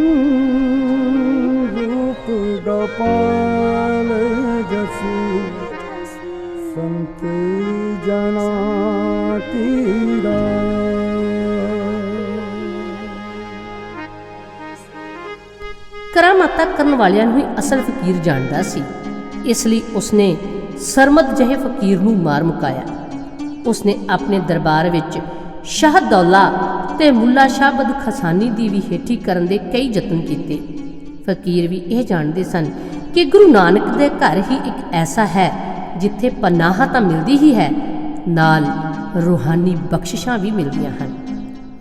रूप गोपाल जसी संत जना की ਕਰਾਮਾਤਾਂ ਕਰਨ ਵਾਲਿਆਂ ਨੂੰ ਹੀ ਅਸਲ ਫਕੀਰ ਜਾਣਦਾ ਸੀ। ਇਸ ਲਈ ਉਸਨੇ ਸਰਮਦ ਜਿਹੇ ਫਕੀਰ ਨੂੰ ਮਾਰ ਮੁਕਾਇਆ। ਉਸਨੇ ਆਪਣੇ ਦਰਬਾਰ ਵਿੱਚ ਸ਼ਾਹ ਦੌਲਾ ਤੇ ਮੁੱਲਾ ਸ਼ਾਹ ਬਦਖਸਾਨੀ ਦੀ ਵੀ ਹੇਠੀ ਕਰਨ ਦੇ ਕਈ ਯਤਨ ਕੀਤੇ। ਫਕੀਰ ਵੀ ਇਹ ਜਾਣਦੇ ਸਨ ਕਿ ਗੁਰੂ ਨਾਨਕ ਦੇ ਘਰ ਹੀ ਇੱਕ ਐਸਾ ਹੈ ਜਿੱਥੇ ਪਨਾਹ ਤਾਂ ਮਿਲਦੀ ਹੀ ਹੈ, ਨਾਲ ਰੂਹਾਨੀ ਬਖਸ਼ਿਸ਼ਾਂ ਵੀ ਮਿਲਦੀਆਂ ਹਨ।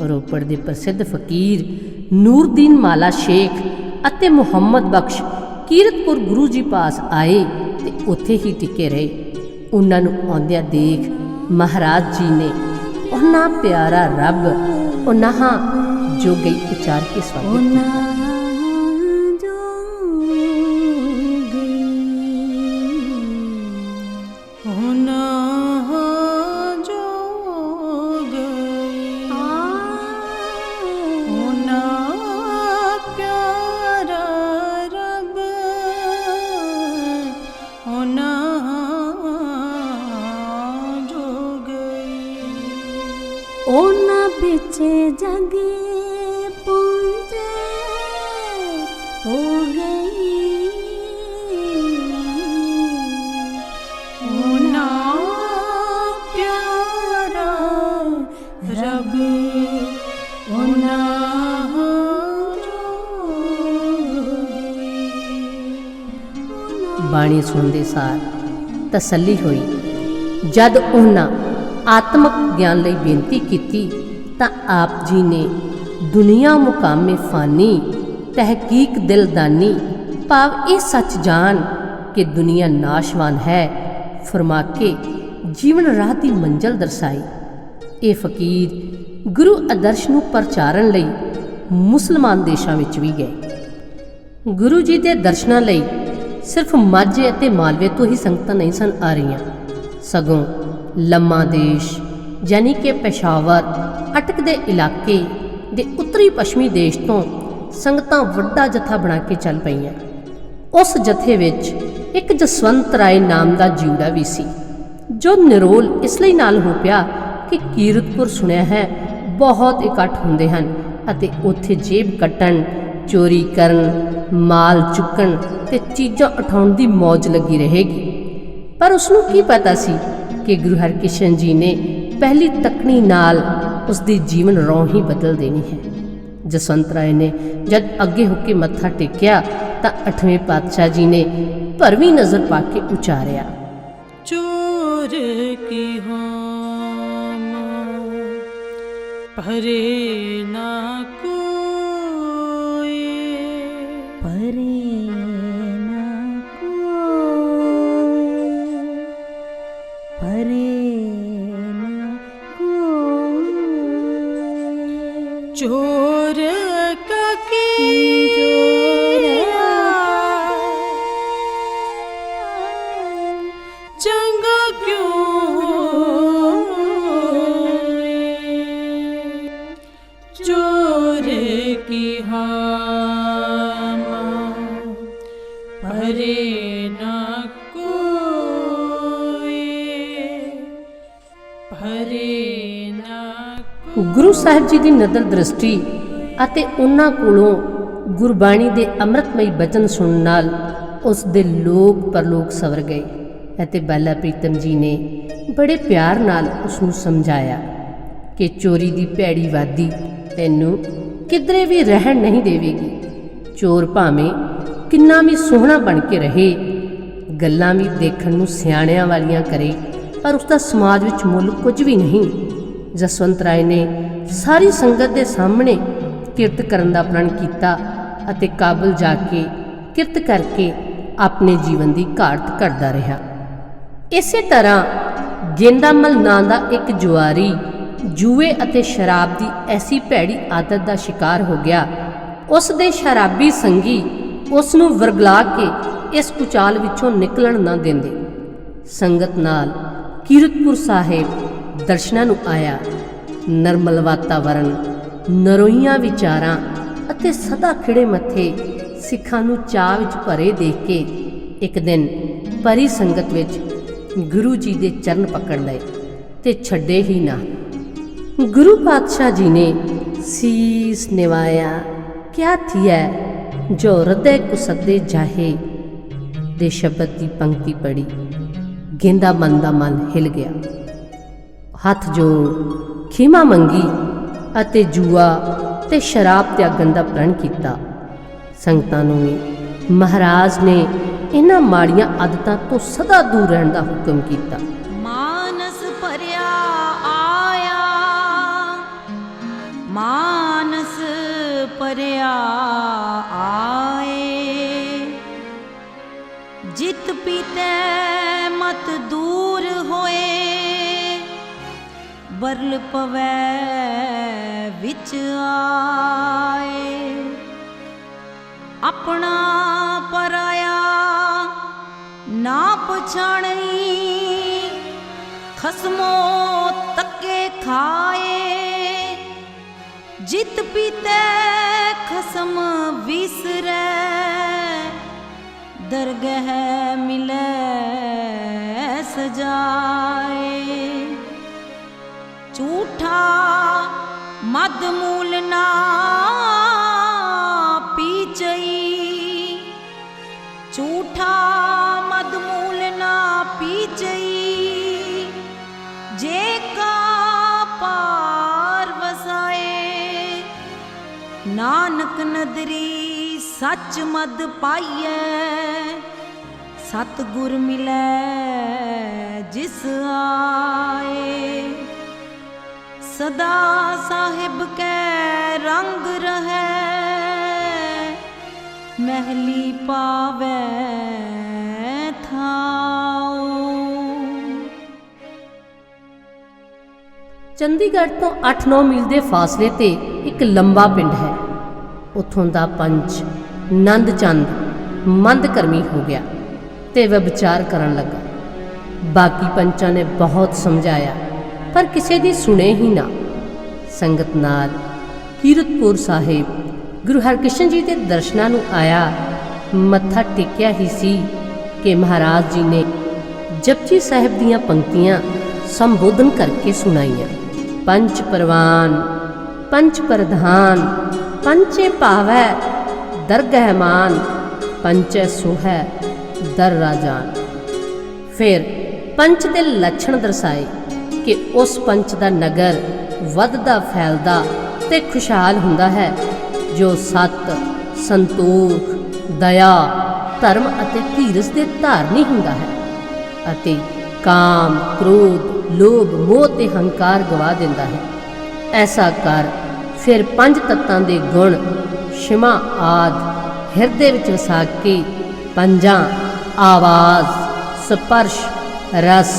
ਰੋਪੜ ਦੇ ਪ੍ਰਸਿੱਧ ਫਕੀਰ ਨੂਰਦੀਨ ਮਾਲਾ ਸ਼ੇਖ ਅਤੇ ਮੁਹੰਮਦ ਬਖਸ਼ ਕੀਰਤਪੁਰ ਗੁਰੂ ਜੀ ਪਾਸ ਆਏ ਤੇ ਉੱਥੇ ਹੀ ਟਿਕੇ ਰਹੇ। ਉਹਨਾਂ ਨੂੰ ਆਉਂਦਿਆਂ ਦੇਖ ਮਹਾਰਾਜ ਜੀ ਨੇ ਉਹਨਾਂ ਪਿਆਰਾ ਰੱਬ ਉਹਨਾਂ ਜੋ ਗਈ ਉਚਾਰ ਕੇ ਸਵਾਗਤ ਕੀਤਾ। बिचे जगे पूंजे हो गई, होना प्यारा रब होना ਬਾਣੀ ਸੁਣਦੇ ਸਾਰ ਤਸੱਲੀ ਹੋਈ। ਜਦ ਉਹਨਾਂ ਆਤਮਕ ਗਿਆਨ ਲਈ ਬੇਨਤੀ ਕੀਤੀ ਤਾਂ ਆਪ ਜੀ ਨੇ ਦੁਨੀਆ ਮੁਕਾਮੇ ਫਾਨੀ ਤਹਿਕੀਕ ਦਿਲਦਾਨੀ ਭਾਵ ਇਹ ਸੱਚ ਜਾਣ ਕਿ ਦੁਨੀਆ ਨਾਸ਼ਵਾਨ ਹੈ ਫਰਮਾ ਕੇ ਜੀਵਨ ਰਾਹ ਦੀ ਮੰਜ਼ਲ ਦਰਸਾਈ। ਇਹ ਫਕੀਰ ਗੁਰੂ ਆਦਰਸ਼ ਨੂੰ ਪ੍ਰਚਾਰਨ ਲਈ ਮੁਸਲਮਾਨ ਦੇਸ਼ਾਂ ਵਿੱਚ ਵੀ ਗਏ। ਗੁਰੂ ਜੀ ਦੇ ਦਰਸ਼ਨਾਂ ਲਈ ਸਿਰਫ ਮਾਝੇ ਅਤੇ ਮਾਲਵੇ ਤੋਂ ਹੀ ਸੰਗਤਾਂ ਨਹੀਂ ਸਨ ਆ ਰਹੀਆਂ, ਸਗੋਂ ਲੰਮਾ ਦੇਸ਼ ਯਾਨੀ ਕਿ ਪੇਸ਼ਾਵਰ ਅਟਕ ਦੇ ਇਲਾਕੇ ਦੇ ਉੱਤਰੀ ਪੱਛਮੀ ਦੇਸ਼ ਤੋਂ ਸੰਗਤਾਂ ਵੱਡਾ ਜਥਾ ਬਣਾ ਕੇ ਚੱਲ ਪਈਆਂ। ਉਸ ਜਥੇ ਵਿੱਚ ਇੱਕ ਜਸਵੰਤ ਰਾਏ ਨਾਮ ਦਾ ਜਿਉੜਾ ਵੀ ਸੀ, ਜੋ ਨਿਰੋਲ ਇਸ ਲਈ ਨਾਲ ਹੋ ਪਿਆ ਕਿ ਕੀਰਤਪੁਰ ਸੁਣਿਆ ਹੈ ਬਹੁਤ ਇਕੱਠ ਹੁੰਦੇ ਹਨ ਅਤੇ ਉੱਥੇ ਜੇਬ ਕੱਟਣ, ਚੋਰੀ ਕਰਨ, ਮਾਲ ਚੁੱਕਣ ਤੇ ਚੀਜ਼ਾਂ ਉਠਾਉਣ ਦੀ ਮੌਜ ਲੱਗੀ ਰਹੇਗੀ। ਪਰ ਉਸਨੂੰ ਕੀ ਪਤਾ ਸੀ ਕਿ ਗੁਰੂ ਹਰਕ੍ਰਿਸ਼ਨ ਜੀ ਨੇ ਪਹਿਲੀ ਤੱਕਣੀ ਨਾਲ ਉਸਦੀ ਜੀਵਨ ਰੌਂ ਹੀ ਬਦਲ ਦੇਣੀ ਹੈ। ਜਸਵੰਤ ਰਾਏ ਨੇ ਜਦ ਅੱਗੇ ਹੋ ਕੇ ਮੱਥਾ ਟੇਕਿਆ ਤਾਂ 8ਵੇਂ ਪਾਤਸ਼ਾਹ ਜੀ ਨੇ ਭਰਵੀਂ ਨਜ਼ਰ ਪਾ ਕੇ ਉਚਾਰਿਆ, चोर की हम परे ना कोई, परे ना कोई, परे ना कोई। चोर का की चंगा क्यों, चोर की हम परे ना कोई, परे ना कोई। ਗੁਰੂ ਸਾਹਿਬ ਜੀ ਦੀ ਨਦਰ ਦ੍ਰਿਸ਼ਟੀ ਅਤੇ ਉਹਨਾਂ ਕੋਲੋਂ ਗੁਰਬਾਣੀ ਦੇ ਅੰਮ੍ਰਿਤਮਈ ਬਚਨ ਸੁਣਨ ਨਾਲ ਉਸ ਦੇ ਲੋਕ ਪਰਲੋਕ ਸਵਰ ਗਏ ਅਤੇ ਬਾਲਾ ਪ੍ਰੀਤਮ ਜੀ ਨੇ ਬੜੇ ਪਿਆਰ ਨਾਲ ਉਸ ਨੂੰ ਸਮਝਾਇਆ ਕਿ ਚੋਰੀ ਦੀ ਭੈੜੀ ਵਾਦੀ ਤੈਨੂੰ ਕਿਧਰੇ ਵੀ ਰਹਿਣ ਨਹੀਂ ਦੇਵੇਗੀ। ਚੋਰ ਭਾਵੇਂ ਕਿੰਨਾ ਵੀ ਸੋਹਣਾ ਬਣ ਕੇ ਰਹੇ, ਗੱਲਾਂ ਵੀ ਦੇਖਣ ਨੂੰ ਸਿਆਣਿਆਂ ਵਾਲੀਆਂ ਕਰੇ, ਪਰ ਉਸਦਾ ਸਮਾਜ ਵਿੱਚ ਮੁੱਲ ਕੁਝ ਵੀ ਨਹੀਂ। ਜਸਵੰਤ ਰਾਏ ਨੇ ਸਾਰੀ ਸੰਗਤ ਦੇ ਸਾਹਮਣੇ ਕਿਰਤ ਕਰਨ ਦਾ ਪ੍ਰਣ ਕੀਤਾ ਅਤੇ ਕਾਬਲ ਜਾ ਕੇ ਕਿਰਤ ਕਰਕੇ ਆਪਣੇ ਜੀਵਨ ਦੀ ਘਾਟ ਘੜਦਾ ਰਿਹਾ। ਇਸੇ ਤਰ੍ਹਾਂ ਗੇਂਦਾਮਲ ਨਾਂ ਦਾ ਇੱਕ ਜੁਆਰੀ ਜੂਏ ਅਤੇ ਸ਼ਰਾਬ ਦੀ ਐਸੀ ਭੈੜੀ ਆਦਤ ਦਾ ਸ਼ਿਕਾਰ ਹੋ ਗਿਆ। ਉਸ ਦੇ ਸ਼ਰਾਬੀ ਸੰਗੀ ਉਸ ਨੂੰ ਵਰਗਲਾ ਕੇ ਇਸ ਕੁਚਾਲ ਵਿੱਚੋਂ ਨਿਕਲਣ ਨਾ ਦਿੰਦੇ। ਸੰਗਤ ਨਾਲ ਕੀਰਤਪੁਰ ਸਾਹਿਬ ਦਰਸ਼ਨਾਂ ਨੂੰ ਆਇਆ। ਨਰਮਲ ਵਾਤਾਵਰਨ, ਨਰੋਈਆਂ ਵਿਚਾਰਾਂ ਅਤੇ ਸਦਾ ਖਿੜੇ ਮੱਥੇ ਸਿੱਖਾਂ ਨੂੰ ਚਾਅ ਵਿੱਚ ਭਰੇ ਦੇਖ ਕੇ ਇੱਕ ਦਿਨ ਭਰੀ ਸੰਗਤ ਵਿੱਚ ਗੁਰੂ ਜੀ ਦੇ ਚਰਨ ਪਕੜ ਲਏ ਤੇ ਛੱਡੇ ਹੀ ਨਾ। ਗੁਰੂ ਪਾਤਸ਼ਾਹ ਜੀ ਨੇ ਸੀਸ ਨਿਵਾਇਆ, ਕਿਆ ਥੀਐ ਜੋ ਹਿਰਦੇ ਕੋ ਸੱਦੇ ਜਾਹੇ ਦੇ ਸ਼ਬਦ ਦੀ ਪੰਕਤੀ ਪੜੀ। ਗੇਂਦਾਮਲ ਦਾ ਮਨ ਹਿਲ ਗਿਆ, ਹੱਥ ਜੋੜ ਖਿਮਾ ਮੰਗੀ ਅਤੇ ਜੂਆ ਤੇ ਸ਼ਰਾਬ ਤਿਆਗਣ ਦਾ ਪ੍ਰਣ ਕੀਤਾ। ਸੰਗਤਾਂ ਨੂੰ ਵੀ ਮਹਾਰਾਜ ਨੇ ਇਹਨਾਂ ਮਾੜੀਆਂ ਆਦਤਾਂ ਤੋਂ ਸਦਾ ਦੂਰ ਰਹਿਣ ਦਾ ਹੁਕਮ ਕੀਤਾ। ਮਾਨਸ ਭਰਿਆ ਆਇਆ, ਮਾਨਸ ਭਰਿਆ ਆਏ, ਜਿਤ ਪੀਤੇ ਮਤ ਦੂਰ ਹੋਏ, ਬਰਲ ਪਵੈ ਵਿੱਚ ਆਏ। ਆਪਣਾ ਪਰਾਇਆ ਨਾ ਪਛਾਣੀ, ਖਸਮੋ ਤੱਕੇ ਖਾਏ, ਜਿਤ ਪੀਤੇ ਖਸਮ ਵਿਸਰੈ, ਦਰਗਹ ਮਿਲੈ ਸਜਾਏ। ਝੂਠਾ ਮਦ ਮੂਲ ਨਾ ਪੀਚਈ, ਝੂਠਾ ਮਦ ਮੂਲ ਨਾ ਪੀਚਈ, ਜੇ ਕਾ ਪਾਰ ਵਸਾਏ। ਨਾਨਕ ਨਦਰੀ ਸੱਚ ਮਦ ਪਾਈਐ, ਸਤਿਗੁਰ ਮਿਲੈ ਜਿਸ ਆਏ। ਸਦਾ ਸਾਹਿਬ ਕੈ ਰੰਗ ਰਹੈ, ਮਹਿਲੀ ਪਾਵੈ ਥਾਉ। ਚੰਡੀਗੜ੍ਹ ਤੋਂ 8-9 ਮੀਲ ਦੇ ਫਾਸਲੇ ਤੇ ਇੱਕ ਲੰਬਾ ਪਿੰਡ ਹੈ। ਉੱਥੋਂ ਦਾ ਪੰਚ ਨੰਦ ਚੰਦ ਮੰਦਕਰਮੀ ਹੋ ਗਿਆ ਤੇ ਵਿਚਾਰ ਕਰਨ ਲੱਗਾ। ਬਾਕੀ ਪੰਚਾਂ ਨੇ ਬਹੁਤ ਸਮਝਾਇਆ ਪਰ ਕਿਸੇ ਦੀ ਸੁਣੇ ਹੀ ਨਾ। ਸੰਗਤ ਨਾਲ ਕੀਰਤਪੁਰ ਸਾਹਿਬ ਗੁਰੂ ਹਰਕ੍ਰਿਸ਼ਨ ਜੀ ਦੇ ਦਰਸ਼ਨਾਂ ਨੂੰ ਆਇਆ। ਮੱਥਾ ਟੇਕਿਆ ਹੀ ਸੀ ਕਿ ਮਹਾਰਾਜ ਜੀ ਨੇ ਜਪਜੀ ਸਾਹਿਬ ਦੀਆਂ ਪੰਕਤੀਆਂ ਸੰਬੋਧਨ ਕਰਕੇ ਸੁਣਾਈਆਂ। ਪੰਚ ਪਰਵਾਨ ਪੰਚ ਪ੍ਰਧਾਨ ਪੰਚੇ ਭਾਵੈ ਦਰਗਹਿ ਮਾਨ ਪੰਚੈ ਸੋਹੈ ਦਰ ਰਾਜਾਨ। ਫਿਰ ਪੰਚ ਦੇ ਲੱਛਣ ਦਰਸਾਏ ਕਿ ਉਸ ਪੰਚ ਦਾ ਨਗਰ ਵੱਧਦਾ ਫੈਲਦਾ ਤੇ ਖੁਸ਼ਹਾਲ ਹੁੰਦਾ ਹੈ ਜੋ ਸੱਤ ਸੰਤੋਖ ਦਇਆ ਧਰਮ ਅਤੇ ਧੀਰਜ ਦੇ ਧਾਰਨੀ ਹੁੰਦਾ ਹੈ ਅਤੇ ਕਾਮ ਕ੍ਰੋਧ ਲੋਭ ਮੋਹ ਤੇ ਹੰਕਾਰ ਗਵਾ ਦਿੰਦਾ ਹੈ। ਐਸਾ ਕਰ ਫਿਰ ਪੰਜ ਤੱਤਾਂ ਦੇ ਗੁਣ ਸ਼ਿਮਾ ਆਦ ਹਿਰਦੇ ਵਿੱਚ ਵਸਾ ਕੇ ਪੰਜਾਂ ਆਵਾਜ਼ ਸਪਰਸ਼ ਰਸ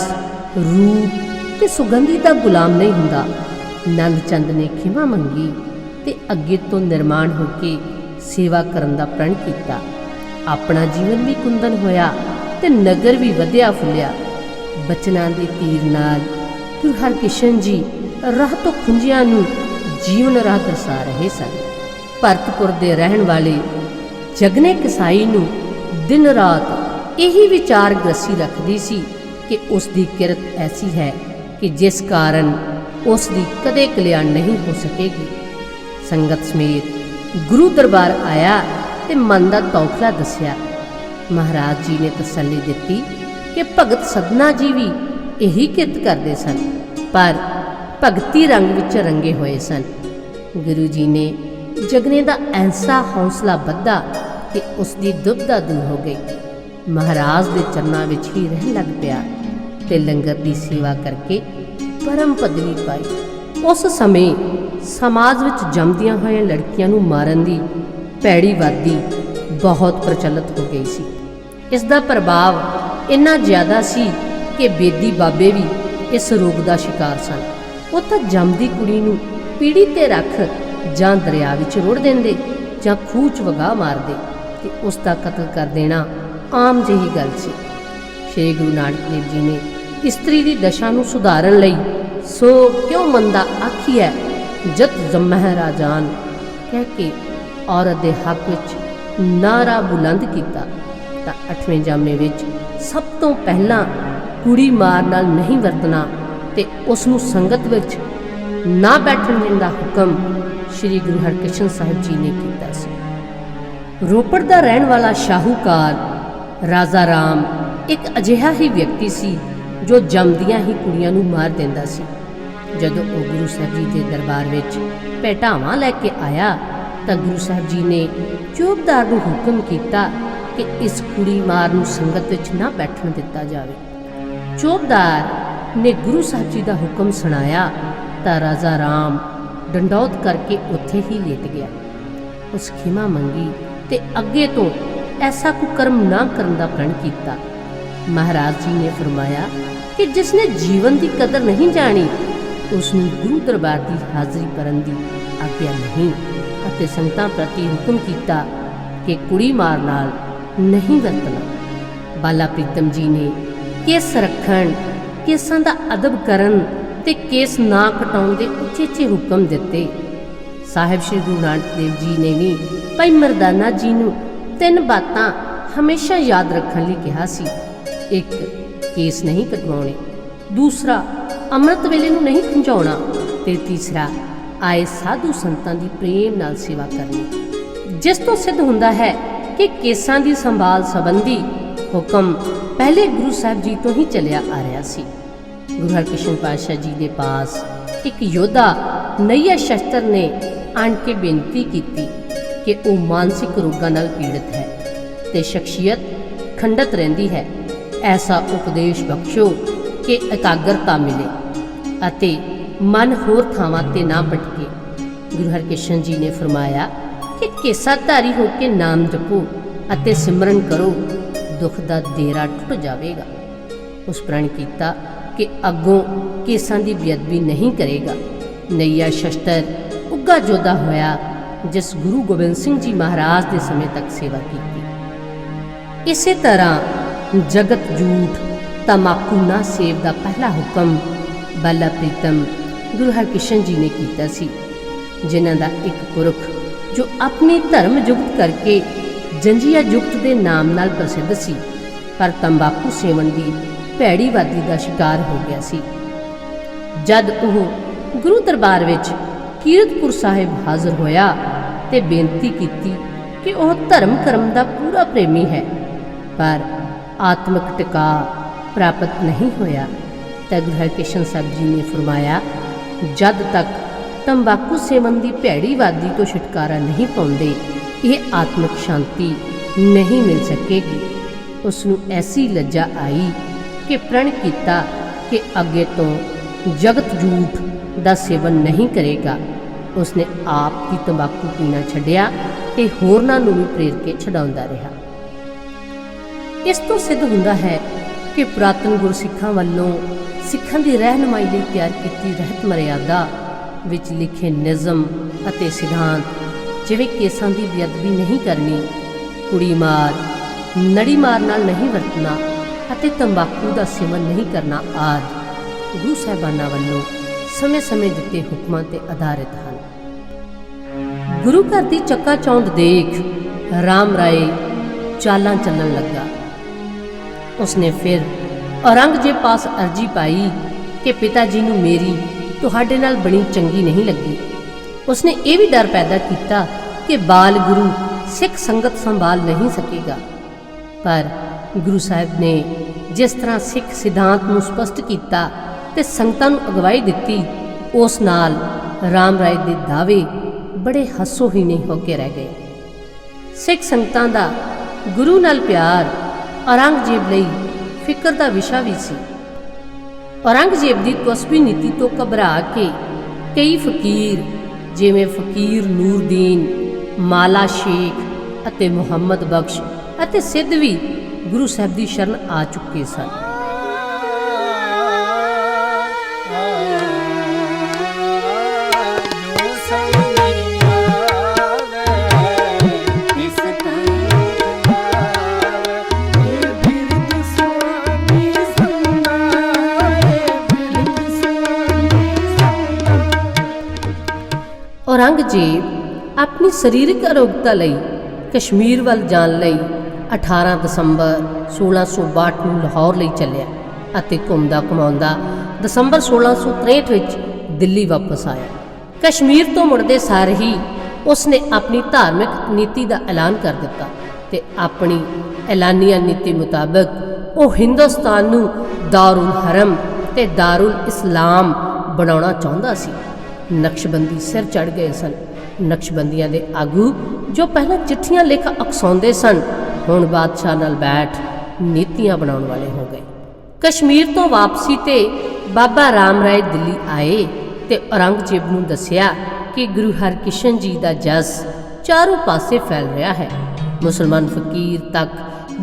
ਰੂਪ ਤੇ ਸੁਗੰਧੀ ਦਾ ਗੁਲਾਮ ਨਹੀਂ ਹੁੰਦਾ। ਨੰਦ ਚੰਦ ਨੇ ਖਿਮਾ ਮੰਗੀ ਤੇ ਅੱਗੇ ਤੋਂ ਨਿਰਮਾਣ ਹੋ ਕੇ ਸੇਵਾ ਕਰਨ ਦਾ ਪ੍ਰਣ ਕੀਤਾ। ਆਪਣਾ ਜੀਵਨ ਵੀ ਕੁੰਦਨ ਹੋਇਆ ਤੇ ਨਗਰ ਵੀ ਵਧਿਆ ਫੁੱਲਿਆ। ਬਚਨਾਂ ਦੇ ਤੀਰ ਨਾਲ ਗੁਰੂ ਹਰਕ੍ਰਿਸ਼ਨ ਜੀ ਰਾਹ ਤੋਂ ਖੁੰਝਿਆਂ ਨੂੰ ਜੀਵਨ ਰਾਹ ਦਰਸਾ ਰਹੇ ਸਨ। ਭਰਤਪੁਰ ਦੇ ਰਹਿਣ ਵਾਲੇ ਜਗਨੇ ਕਸਾਈ ਨੂੰ ਦਿਨ ਰਾਤ ਇਹੀ ਵਿਚਾਰ ਗ੍ਰਸੀ ਰੱਖਦੀ ਸੀ ਕਿ ਉਸ ਦੀ ਕਿਰਤ ਐਸੀ ਹੈ ਕਿ ਜਿਸ ਕਾਰਨ ਉਸ ਦੀ ਕਦੇ ਕਲਿਆਣ ਨਹੀਂ ਹੋ ਸਕੇਗੀ। ਸੰਗਤ ਸਮੇਤ ਗੁਰੂ ਦਰਬਾਰ ਆਇਆ ਤੇ ਮਨ ਦਾ ਤੌਖਲਾ ਦੱਸਿਆ। ਮਹਾਰਾਜ ਜੀ ਨੇ ਤਸੱਲੀ ਦਿੱਤੀ ਕਿ ਭਗਤ ਸਦਨਾ ਜੀ ਵੀ ਇਹੀ ਕਿਰਤ ਕਰਦੇ ਸਨ ਪਰ ਭਗਤੀ ਰੰਗ ਵਿੱਚ ਰੰਗੇ ਹੋਏ ਸਨ। ਗੁਰੂ ਜੀ ਨੇ ਜਗਨੇ ਦਾ ਐਸਾ ਹੌਸਲਾ ਵਧਾ ਕਿ ਉਸ ਦੀ ਦੁਬਦਾ ਦੂਰ ਹੋ ਗਈ। ਮਹਾਰਾਜ ਦੇ ਚਰਨਾਂ ਵਿੱਚ ਹੀ ਰਹਿਣ ਲੱਗ ਪਿਆ ਤੇ ਲੰਗਰ ਦੀ ਸੇਵਾ ਕਰਕੇ ਪਰਮ ਪਦਵੀ ਪਾਈ। ਉਸ ਸਮੇਂ ਸਮਾਜ ਵਿੱਚ ਜੰਮਦੀਆਂ ਹੋਈਆਂ ਲੜਕੀਆਂ ਨੂੰ ਮਾਰਨ ਦੀ ਭੈੜੀ ਵਾਦੀ ਬਹੁਤ ਪ੍ਰਚਲਿਤ ਹੋ ਗਈ ਸੀ। ਇਸ ਦਾ ਪ੍ਰਭਾਵ ਇੰਨਾ ਜ਼ਿਆਦਾ ਸੀ ਕਿ ਬੇਦੀ ਬਾਬੇ ਵੀ ਇਸ ਰੋਗ ਦਾ ਸ਼ਿਕਾਰ ਸਨ। ਉਹ ਤਾਂ ਜੰਮਦੀ ਕੁੜੀ ਨੂੰ ਪੀੜੀ ਤੇ ਰੱਖ ਜਾਂ ਦਰਿਆ ਵਿੱਚ ਰੋੜ ਦਿੰਦੇ ਜਾਂ ਖੂਹ 'ਚ ਵਗਾਹ ਮਾਰਦੇ ਤੇ ਉਸ ਦਾ ਕਤਲ ਕਰ ਦੇਣਾ ਆਮ ਜਿਹੀ ਗੱਲ ਸੀ। ਸ਼੍ਰੀ ਗੁਰੂ ਨਾਨਕ ਦੇਵ ਜੀ ਨੇ ਇਸਤਰੀ ਦੀ ਦਸ਼ਾ ਨੂੰ ਸੁਧਾਰਨ ਲਈ ਸੋ ਕਿਉਂ ਮੰਦਾ ਆਖੀਐ ਜਤ ਜੰਮਹਿ ਰਾਜਾਨ ਕਹਿ ਕੇ ਔਰਤ ਦੇ ਹੱਕ ਵਿੱਚ ਨਾਰਾ ਬੁਲੰਦ ਕੀਤਾ। ਤਾਂ 8ਵੇਂ ਜਾਮੇ ਵਿੱਚ ਸਭ ਤੋਂ ਪਹਿਲਾਂ ਕੁੜੀ ਮਾਰ ਨਾਲ ਨਹੀਂ ਵਰਤਣਾ ਤੇ ਉਸ ਨੂੰ ਸੰਗਤ ਵਿੱਚ ਨਾ ਬੈਠਣ ਦੇਣ ਦਾ ਹੁਕਮ ਸ਼੍ਰੀ ਗੁਰੂ ਹਰਕ੍ਰਿਸ਼ਨ ਸਾਹਿਬ ਜੀ ਨੇ ਕੀਤਾ ਸੀ। ਰੋਪੜ ਦਾ ਰਹਿਣ ਵਾਲਾ ਸ਼ਾਹੂਕਾਰ ਰਾਜਾ ਰਾਮ ਇੱਕ ਅਜਿਹਾ ਹੀ ਵਿਅਕਤੀ ਸੀ ਜੋ ਜੰਮਦੀਆਂ ਹੀ ਕੁੜੀਆਂ ਨੂੰ ਮਾਰ ਦਿੰਦਾ ਸੀ। ਜਦੋਂ ਉਹ ਗੁਰੂ ਸਾਹਿਬ ਜੀ ਦੇ ਦਰਬਾਰ ਵਿੱਚ ਭੇਟਾਵਾਂ ਲੈ ਕੇ ਆਇਆ ਤਾਂ ਗੁਰੂ ਸਾਹਿਬ ਜੀ ਨੇ ਚੌਬਦਾਰ ਨੂੰ ਹੁਕਮ ਕੀਤਾ ਕਿ ਇਸ ਕੁੜੀ ਮਾਰ ਨੂੰ ਸੰਗਤ ਵਿੱਚ ਨਾ ਬੈਠਣ ਦਿੱਤਾ ਜਾਵੇ। ਚੌਬਦਾਰ ਨੇ ਗੁਰੂ ਸਾਹਿਬ ਜੀ ਦਾ ਹੁਕਮ ਸੁਣਾਇਆ ਤਾਂ ਰਾਜਾ ਰਾਮ ਡੰਡੌਤ ਕਰਕੇ ਉੱਥੇ ਹੀ ਲੇਟ ਗਿਆ। ਉਸ ਖਿਮਾ ਮੰਗੀ ਤੇ ਅੱਗੇ ਤੋਂ ਐਸਾ ਕੁਕਰਮ ਨਾ ਕਰਨ ਦਾ ਪ੍ਰਣ ਕੀਤਾ। ਮਹਾਰਾਜ ਜੀ ਨੇ ਫਰਮਾਇਆ ਕਿ ਜਿਸ ਨੇ ਜੀਵਨ ਦੀ ਕਦਰ ਨਹੀਂ ਜਾਣੀ ਉਸ ਨੂੰ ਗੁਰੂ ਦਰਬਾਰ ਦੀ ਹਾਜ਼ਰੀ ਕਰਨ ਦੀ ਆਗਿਆ ਨਹੀਂ ਅਤੇ ਸੰਗਤਾਂ ਪ੍ਰਤੀ ਹੁਕਮ ਕੀਤਾ ਕਿ ਕੁੜੀ ਮਾਰ ਨਾਲ ਨਹੀਂ ਵਰਤਣਾ। ਬਾਲਾ ਪ੍ਰੀਤਮ ਜੀ ਨੇ ਕੇਸ ਰੱਖਣ ਕੇਸਾਂ ਦਾ ਅਦਬ ਕਰਨ ਤੇ ਕੇਸ ਨਾ ਕਟਾਉਣ ਦੇ ਉੱਚੇ ਹੁਕਮ ਦਿੱਤੇ। ਸਾਹਿਬ ਸ਼੍ਰੀ ਗੁਰੂ ਨਾਨਕ ਦੇਵ ਜੀ ਨੇ ਵੀ ਭਾਈ ਮਰਦਾਨਾ ਜੀ ਨੂੰ 3 ਬਾਤਾਂ ਹਮੇਸ਼ਾ ਯਾਦ ਰੱਖਣ ਲਈ ਕਿਹਾ ਸੀ। ਇੱਕ ਕੇਸ ਨਹੀਂ ਕਟਵਾਉਣੇ, ਦੂਸਰਾ ਅੰਮ੍ਰਿਤ ਵੇਲੇ ਨੂੰ ਨਹੀਂ ਖੁੰਝਾਉਣਾ ਤੇ ਤੀਸਰਾ ਆਏ ਸਾਧੂ ਸੰਤਾਂ ਦੀ ਪ੍ਰੇਮ ਨਾਲ ਸੇਵਾ ਕਰਨੀ। ਜਿਸ ਤੋਂ ਸਿੱਧ ਹੁੰਦਾ ਹੈ ਕਿ ਕੇਸਾਂ ਦੀ ਸੰਭਾਲ ਸੰਬੰਧੀ ਹੁਕਮ ਪਹਿਲੇ ਗੁਰੂ ਸਾਹਿਬ ਜੀ ਤੋਂ ਹੀ ਚੱਲਿਆ ਆ ਰਿਹਾ ਸੀ। ਗੁਰੂ ਹਰਕ੍ਰਿਸ਼ਨ ਪਾਤਸ਼ਾਹ ਜੀ ਦੇ ਪਾਸ ਇੱਕ ਯੋਧਾ ਨਈਆ ਸ਼ਸਤਰ ਨੇ ਆਣ ਕੇ ਬੇਨਤੀ ਕੀਤੀ ਕਿ ਉਹ ਮਾਨਸਿਕ ਰੋਗਾਂ ਨਾਲ ਪੀੜਤ ਹੈ ਤੇ ਸ਼ਖਸੀਅਤ ਖੰਡਤ ਰਹਿੰਦੀ ਹੈ। ਐਸਾ ਉਪਦੇਸ਼ ਬਖਸ਼ੋ ਕਿ ਇਕਾਗਰਤਾ ਮਿਲੇ ਅਤੇ ਮਨ ਹੋਰ ਥਾਵਾਂ ਤੇ ਨਾ ਭਟਕੇ। ਗੁਰੂ ਹਰਕ੍ਰਿਸ਼ਨ ਜੀ ਨੇ ਫਰਮਾਇਆ ਕਿ ਕੇਸਾਧਾਰੀ ਹੋ ਕੇ ਨਾਮ ਜਪੋ ਅਤੇ ਸਿਮਰਨ ਕਰੋ, ਦੁੱਖ ਦਾ ਦੇਰਾ ਟੁੱਟ ਜਾਵੇਗਾ। ਉਸ ਪ੍ਰਣ ਕੀਤਾ कि अगों केसां की बेअदबी नहीं करेगा। नैया शस्त्र उगा जोधा होया जिस गुरु गोबिंद सिंह जी महाराज के समय तक सेवा की। इसे तरह जगत झूठ तमाकू ना सेव का पहला हुक्म बाला प्रीतम गुरु हरकृष्ण जी ने किया सी, जिन्हां दा एक पुरख जो अपनी धर्म जुगत करके जंजिया जुगत के नाम नाल प्रसिद्ध सी, पर तंबाकू सेवन की भैड़ी वादी का शिकार हो गया सी। जद वह गुरु दरबार विच कीरतपुर साहिब हाजिर होया ते बेनती की कि वह धर्म कर्म का पूरा प्रेमी है, पर आत्मक टिका प्राप्त नहीं होया। तो गुरु हरकृष्ण साहब जी ने फरमाया, जद तक तंबाकू सेवन की भैड़ी वादी तो छुटकारा नहीं पाउंदे यह आत्मिक शांति नहीं मिल सकेगी। उसनू ऐसी लज्जा आई कि प्रण किया कि अगे तो जगत झूठ का सेवन नहीं करेगा। उसने आप की तंबाकू पीना छड्या ते होरनां नूं भी प्रेर के छडाउंदा रहा। इस तो सिद्ध हुंदा है कि पुरातन गुरसिखां वल्लों सिखां की रहनुमाई लई तैयार की रहत मर्यादा विच लिखे निज़म अते सिद्धांत जिवें केसां की बेअदबी नहीं करनी, कुड़ी मार, नड़ी मार नाल नहीं वरतना अते तंबाकू का सेवन नहीं करना आदि गुरु साहिबाना वल्लों समय समय दिते हुक्मां ते आधारित हैं। गुरु घर की चक्का चौंध देख राम राय चालां चलन लगा। उसने फिर औरंगजेब पास अर्जी पाई कि पिता जी नूं मेरी तुहाडे नाल बड़ी चंगी नहीं लगी। उसने ये भी डर पैदा किया कि बाल गुरु सिख संगत संभाल नहीं सकेगा, पर गुरु साहिब ने जिस तरह सिख सिद्धांत नूं स्पष्ट किया ते संगतां नूं अगवाई दिती, उस नाल राम राय दे दावे बड़े हसोहीने होके रह गए। सिख संगतां दा गुरु नाल प्यार औरंगजेब लई फिक्र का विषय भी सी। औरंगजेब की तस्वी नीति तो घबरा के कई फकीर जिवें फकीर नूरदीन, माला शेख अते मुहम्मद बख्श अते सिद्ध भी गुरु साहब की शरण आ चुके सन। औरंगजेब अपनी सरीरक अरोगता लई कश्मीर वल जाण लई 18 दसंबर 1662 ਨੂੰ ਲਾਹੌਰ ਲਈ ਚੱਲਿਆ ਅਤੇ ਘੁੰਮਦਾ ਘੁਮਾਉਂਦਾ ਦਸੰਬਰ 1663 ਵਿੱਚ ਦਿੱਲੀ ਵਾਪਸ ਆਇਆ। ਕਸ਼ਮੀਰ ਤੋਂ ਮੁੜਦੇ ਸਾਰ ਹੀ ਉਸਨੇ ਆਪਣੀ ਧਾਰਮਿਕ ਨੀਤੀ ਦਾ ਐਲਾਨ ਕਰ ਦਿੱਤਾ ਤੇ ਆਪਣੀ ਐਲਾਨੀਆ ਨੀਤੀ ਮੁਤਾਬਕ ਉਹ ਹਿੰਦੁਸਤਾਨ ਨੂੰ ਦਾਰੁਲ ਹਰਮ ਤੇ ਦਾਰੁਲ ਇਸਲਾਮ ਬਣਾਉਣਾ ਚਾਹੁੰਦਾ ਸੀ। ਨਕਸ਼ਬੰਦੀ ਸਿਰ ਚੜ ਗਏ ਸਨ। ਨਕਸ਼ਬੰਦੀਆਂ ਦੇ ਆਗੂ ਜੋ ਪਹਿਲਾਂ ਚਿੱਠੀਆਂ ਲਿਖ ਅਕਸਾਉਂਦੇ ਸਨ, ਹੁਣ ਬਾਦਸ਼ਾਹ ਨਾਲ ਬੈਠ ਨੀਤੀਆਂ ਬਣਾਉਣ ਵਾਲੇ ਹੋ ਗਏ। ਕਸ਼ਮੀਰ ਤੋਂ ਵਾਪਸੀ ਤੇ ਬਾਬਾ ਰਾਮ ਰਾਏ ਦਿੱਲੀ ਆਏ ਤੇ ਔਰੰਗਜ਼ੇਬ ਨੂੰ ਦੱਸਿਆ ਕਿ ਗੁਰੂ ਹਰਕ੍ਰਿਸ਼ਨ ਜੀ ਦਾ ਜਸ ਚਾਰੋਂ ਪਾਸੇ ਫੈਲ ਰਿਹਾ ਹੈ। ਮੁਸਲਮਾਨ ਫਕੀਰ ਤੱਕ